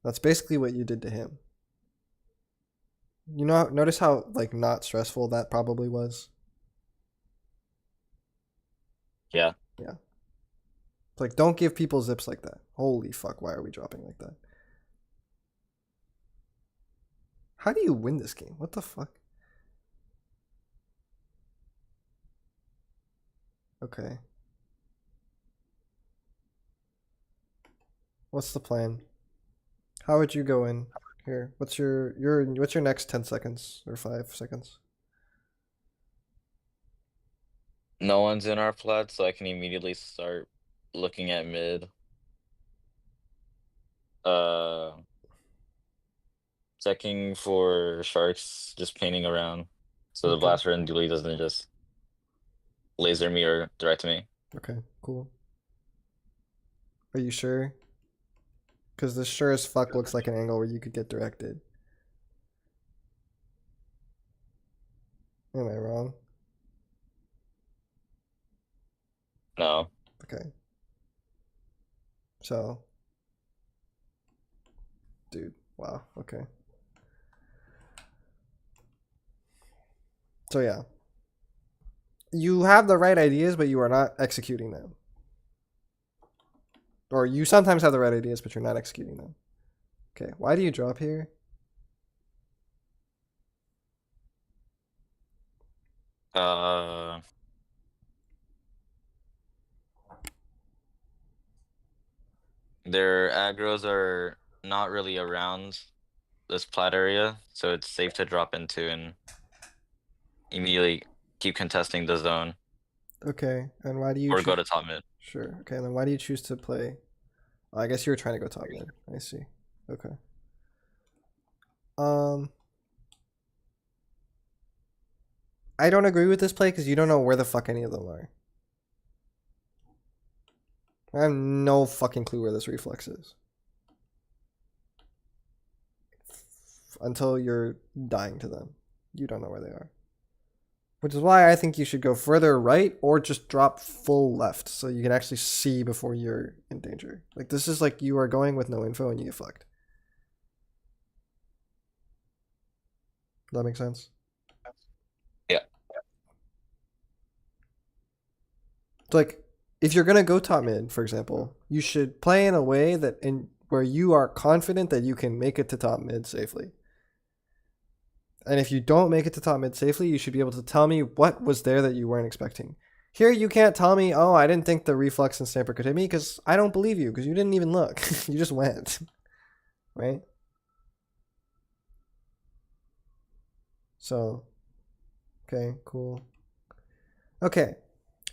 That's basically what you did to him. You know, notice how like not stressful that probably was. Yeah. Yeah. It's like, don't give people zips like that. Holy fuck, why are we dropping like that? How do you win this game? What the fuck? Okay. What's the plan? How would you go in here? What's your next 10 seconds or 5 seconds? No one's in our flat, so I can immediately start looking at mid. Checking for sharks, just painting around, so the Okay. blaster and dually doesn't just laser me or direct me. Okay, cool. Are you sure? Because this sure as fuck looks like an angle where you could get directed. Am I wrong? No. Okay. So. Dude, wow, okay. So yeah. You have the right ideas, but you are not executing them. Or you sometimes have the right ideas, but you're not executing them. Okay, why do you drop here? Their aggros are not really around this plat area, so it's safe to drop into and immediately keep contesting the zone Okay, and why do you or go to top mid. Sure. Okay, and then why do you choose to play? Oh, I guess you were trying to go top mid. I see. Okay. I don't agree with this play because you don't know where the fuck any of them are. I have no fucking clue where this reflex is. Until you're dying to them. You don't know where they are. Which is why I think you should go further right or just drop full left so you can actually see before you're in danger. Like, this is like you are going with no info and you get fucked. Does that make sense? Yeah. So like, if you're gonna go top mid, for example, you should play in a way that where you are confident that you can make it to top mid safely. And if you don't make it to top mid safely, you should be able to tell me what was there that you weren't expecting. Here, you can't tell me, oh, I didn't think the reflex and stamper could hit me because I don't believe you because you didn't even look. You just went. Right? So, okay, cool. Okay.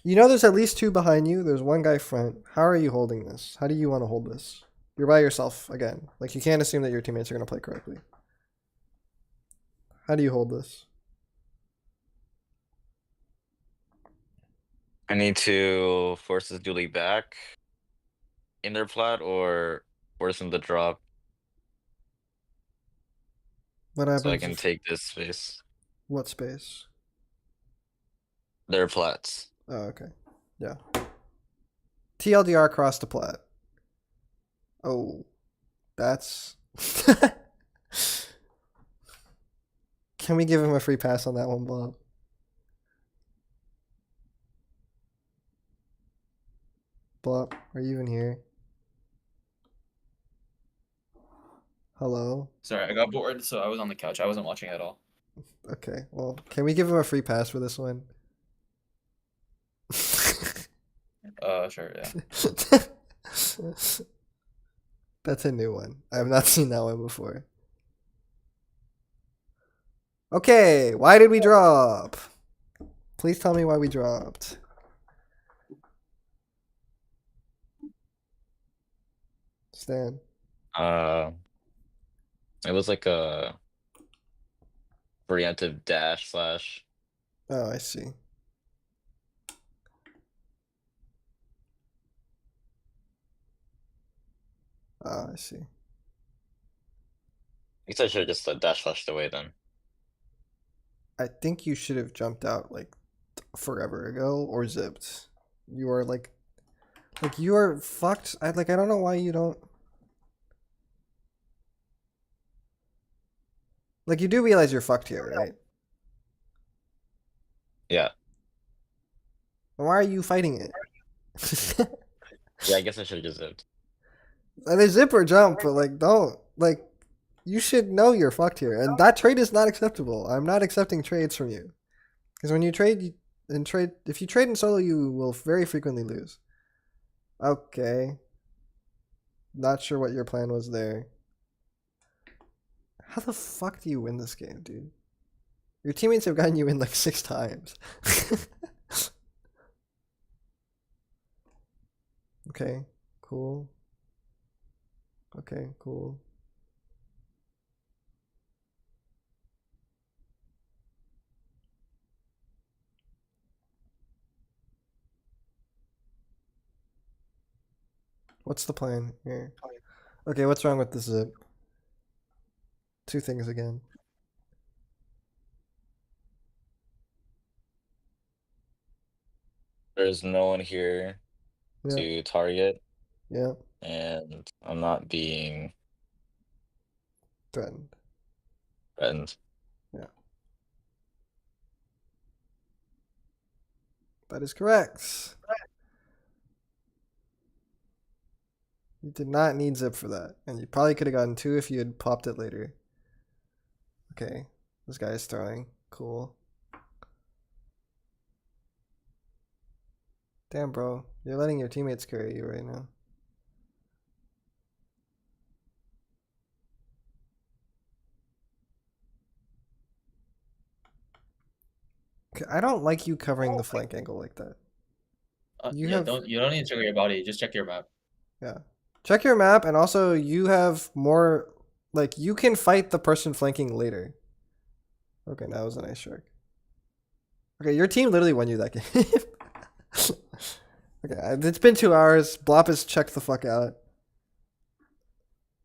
You know there's at least 2 behind you. There's 1 guy front. How are you holding this? How do you want to hold this? You're by yourself again. Like, you can't assume that your teammates are going to play correctly. How do you hold this? I need to force this dually back in their plat or force them to drop What so I happens can if, take this space. what space? Their plats. Oh, okay. Yeah. TLDR cross to plat. Oh, that's... Can we give him a free pass on that one, Bob? Bob, are you even here? Hello? Sorry, I got bored, so I was on the couch. I wasn't watching at all. Okay, well, can we give him a free pass for this one? Sure, yeah. That's a new one. I have not seen that one before. Okay, why did we drop? Please tell me why we dropped. Stan. It was like a preemptive dash slash. Oh, I see. Oh, I see. I guess I should have just dash flashed away then. I think you should have jumped out like forever ago or zipped. You are like you are fucked. I don't know why you don't. Like, you do realize you're fucked here, right? Yeah. Why are you fighting it? Yeah, I guess I should have just zipped. Either zip or jump, but like, don't like. You should know you're fucked here, and that trade is not acceptable. I'm not accepting trades from you, because when you trade if you trade in solo, you will very frequently lose. Okay. Not sure what your plan was there. How the fuck do you win this game, dude? Your teammates have gotten you in like 6 times. Okay, cool. Okay, cool. What's the plan here? Okay, what's wrong with this zip? 2 things again. There's no one here Yeah, to target, yeah, and I'm not being threatened. threatened. Yeah. That is correct. You did not need zip for that, and you probably could have gotten 2 if you had popped it later. Okay, this guy is throwing. Cool. Damn, bro. You're letting your teammates carry you right now. Okay, I don't like you covering the flank angle like that. You yeah, have- you don't need to check your body. Just check your map. Yeah. Check your map, and also you have more, like, you can fight the person flanking later. Okay, that was a nice shark. Okay, your team literally won you that game. Okay, it's been 2 hours. Blop has checked the fuck out.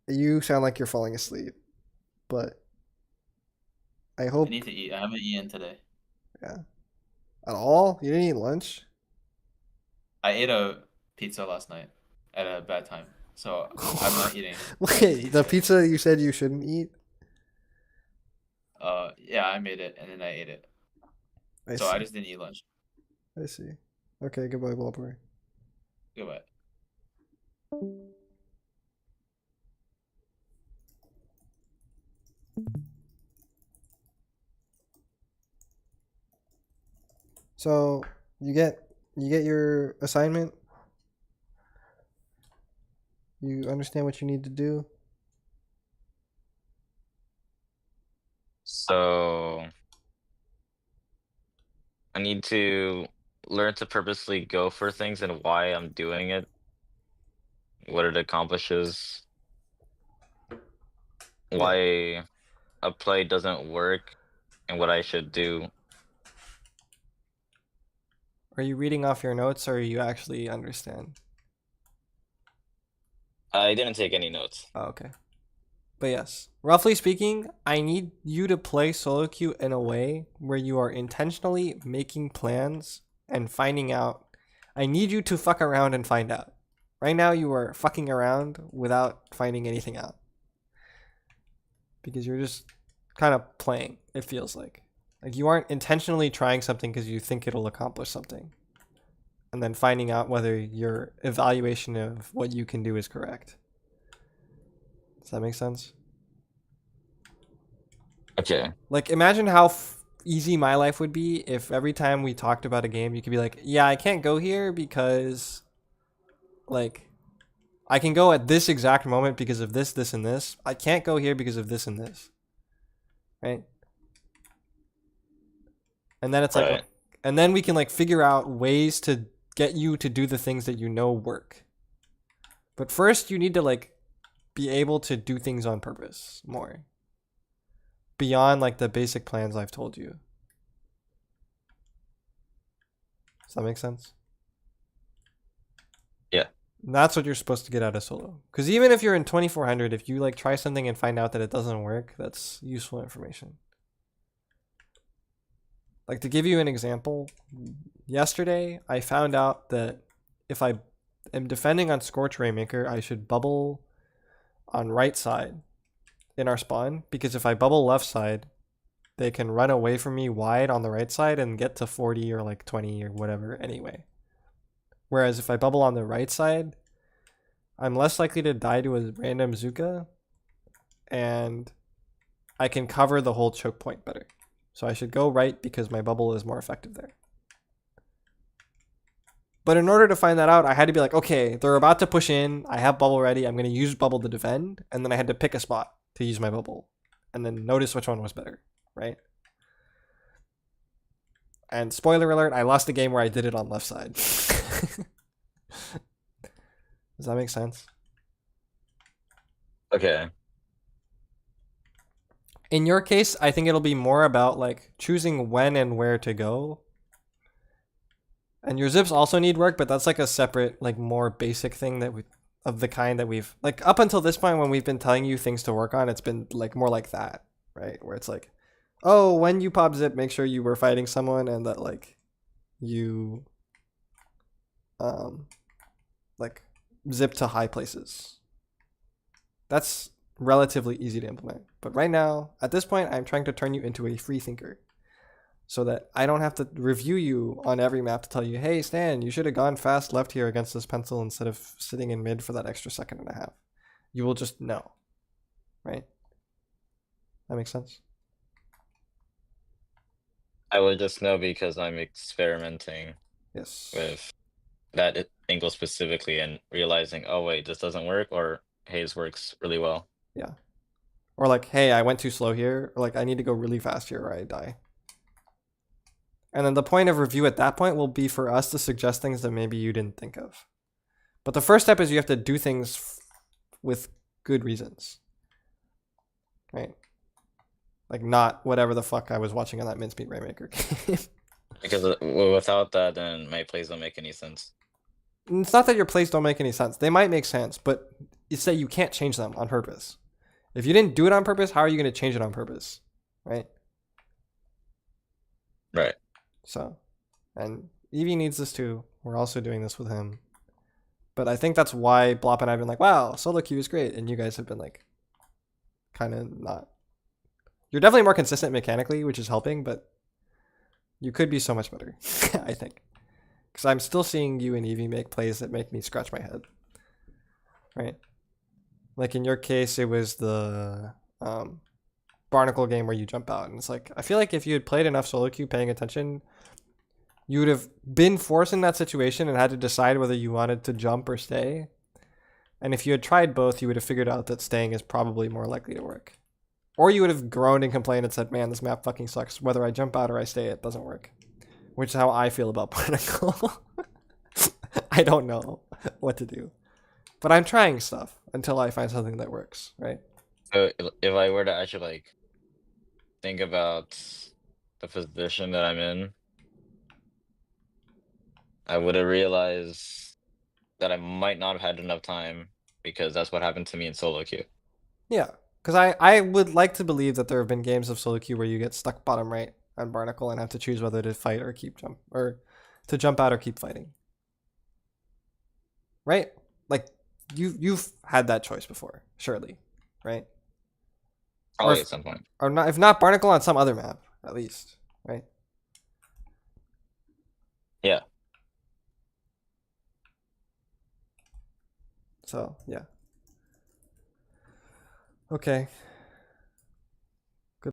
You sound like you're falling asleep, but I I hope need to eat. I haven't eaten today. at all. You didn't eat lunch. I ate a pizza last night at a bad time, so I'm not eating. Wait, the pizza you said you shouldn't eat. Yeah, I made it and then I ate it. I So see. I just didn't eat lunch. I see. Okay, goodbye, Blopper. Goodbye. So you get your assignment. You understand what you need to do. So I need to learn to purposely go for things and why I'm doing it, what it accomplishes, why a play doesn't work, and what I should do. Are you reading off your notes, or you actually understand? I didn't take any notes. Oh, okay. But yes, roughly speaking, I need you to play solo queue in a way where you are intentionally making plans and finding out. I need you to fuck around and find out. Right now, you are fucking around without finding anything out. Because you're just kind of playing, it feels like. Like, you aren't intentionally trying something because you think it'll accomplish something. And then finding out whether your evaluation of what you can do is correct. Does that make sense? Okay. Like, imagine how easy my life would be if every time we talked about a game, you could be like, yeah, I can't go here because, like, I can go at this exact moment because of this, this, and this. I can't go here because of this and this. Right? And then it's like, Right. and then we can, like, figure out ways to get you to do the things that you know work. But first, you need to, like, be able to do things on purpose more. Beyond, like, the basic plans I've told you. Does that make sense? Yeah. And that's what you're supposed to get out of solo. Because even if you're in 2400, if you, like, try something and find out that it doesn't work, that's useful information. Like, to give you an example, yesterday I found out that if I am defending on Scorch Rainmaker, I should bubble on right side in our spawn, because if I bubble left side, they can run away from me wide on the right side and get to 40 or like 20 or whatever anyway. Whereas if I bubble on the right side, I'm less likely to die to a random Zuka, and I can cover the whole choke point better. So I should go right because my bubble is more effective there. But in order to find that out, I had to be like, okay, they're about to push in. I have bubble ready. I'm going to use bubble to defend. And then I had to pick a spot to use my bubble. And then notice which one was better, right? And spoiler alert, I lost a game where I did it on left side. Does that make sense? Okay. In your case, I think it'll be more about like choosing when and where to go. And your zips also need work, but that's like a separate, like more basic thing that we, of the kind that we've, like up until this point when we've been telling you things to work on, it's been like more like that, right? Where it's like, oh, when you pop zip, make sure you were fighting someone and that like you like zip to high places. That's relatively easy to implement. But right now, at this point, I'm trying to turn you into a free thinker so that I don't have to review you on every map to tell you, hey, Stan, you should have gone fast left here against this pencil instead of sitting in mid for that extra second and a half. You will just know, right? That makes sense? I would just know because I'm experimenting Yes. with that angle specifically and realizing, oh wait, this doesn't work, or hey, this works really well. Yeah. Or like, hey, I went too slow here, or like I need to go really fast here or I die. And then the point of review at that point will be for us to suggest things that maybe you didn't think of. But the first step is you have to do things with good reasons. Right? Like not whatever the fuck I was watching on that Mincemeat Rainmaker game. Because without that, then my plays don't make any sense. It's not that your plays don't make any sense. They might make sense, but it's that you can't change them on purpose. If you didn't do it on purpose, how are you going to change it on purpose? Right? Right. So, and Evie needs this too. We're also doing this with him. But I think that's why Blop and I have been like, wow, solo queue is great. And you guys have been like, kind of not. You're definitely more consistent mechanically, which is helping, but you could be so much better, I think. Because I'm still seeing you and Evie make plays that make me scratch my head. Right? Like in your case, it was the Barnacle game where you jump out. And it's like, I feel like if you had played enough solo queue paying attention, you would have been forced in that situation and had to decide whether you wanted to jump or stay. And if you had tried both, you would have figured out that staying is probably more likely to work. Or you would have groaned and complained and said, man, this map fucking sucks. Whether I jump out or I stay, it doesn't work. Which is how I feel about Barnacle. I don't know what to do. But I'm trying stuff until I find something that works, right? So if I were to actually like think about the position that I'm in, I would have realized that I might not have had enough time because that's what happened to me in solo queue. Yeah. Because I would like to believe that there have been games of solo queue where you get stuck bottom right on Barnacle and have to choose whether to fight or keep jump, or to jump out or keep fighting. Right? Like you've had that choice before, surely, right? Probably at some point. Or not, if not Barnacle, on some other map, at least, right? Yeah. So yeah. Okay.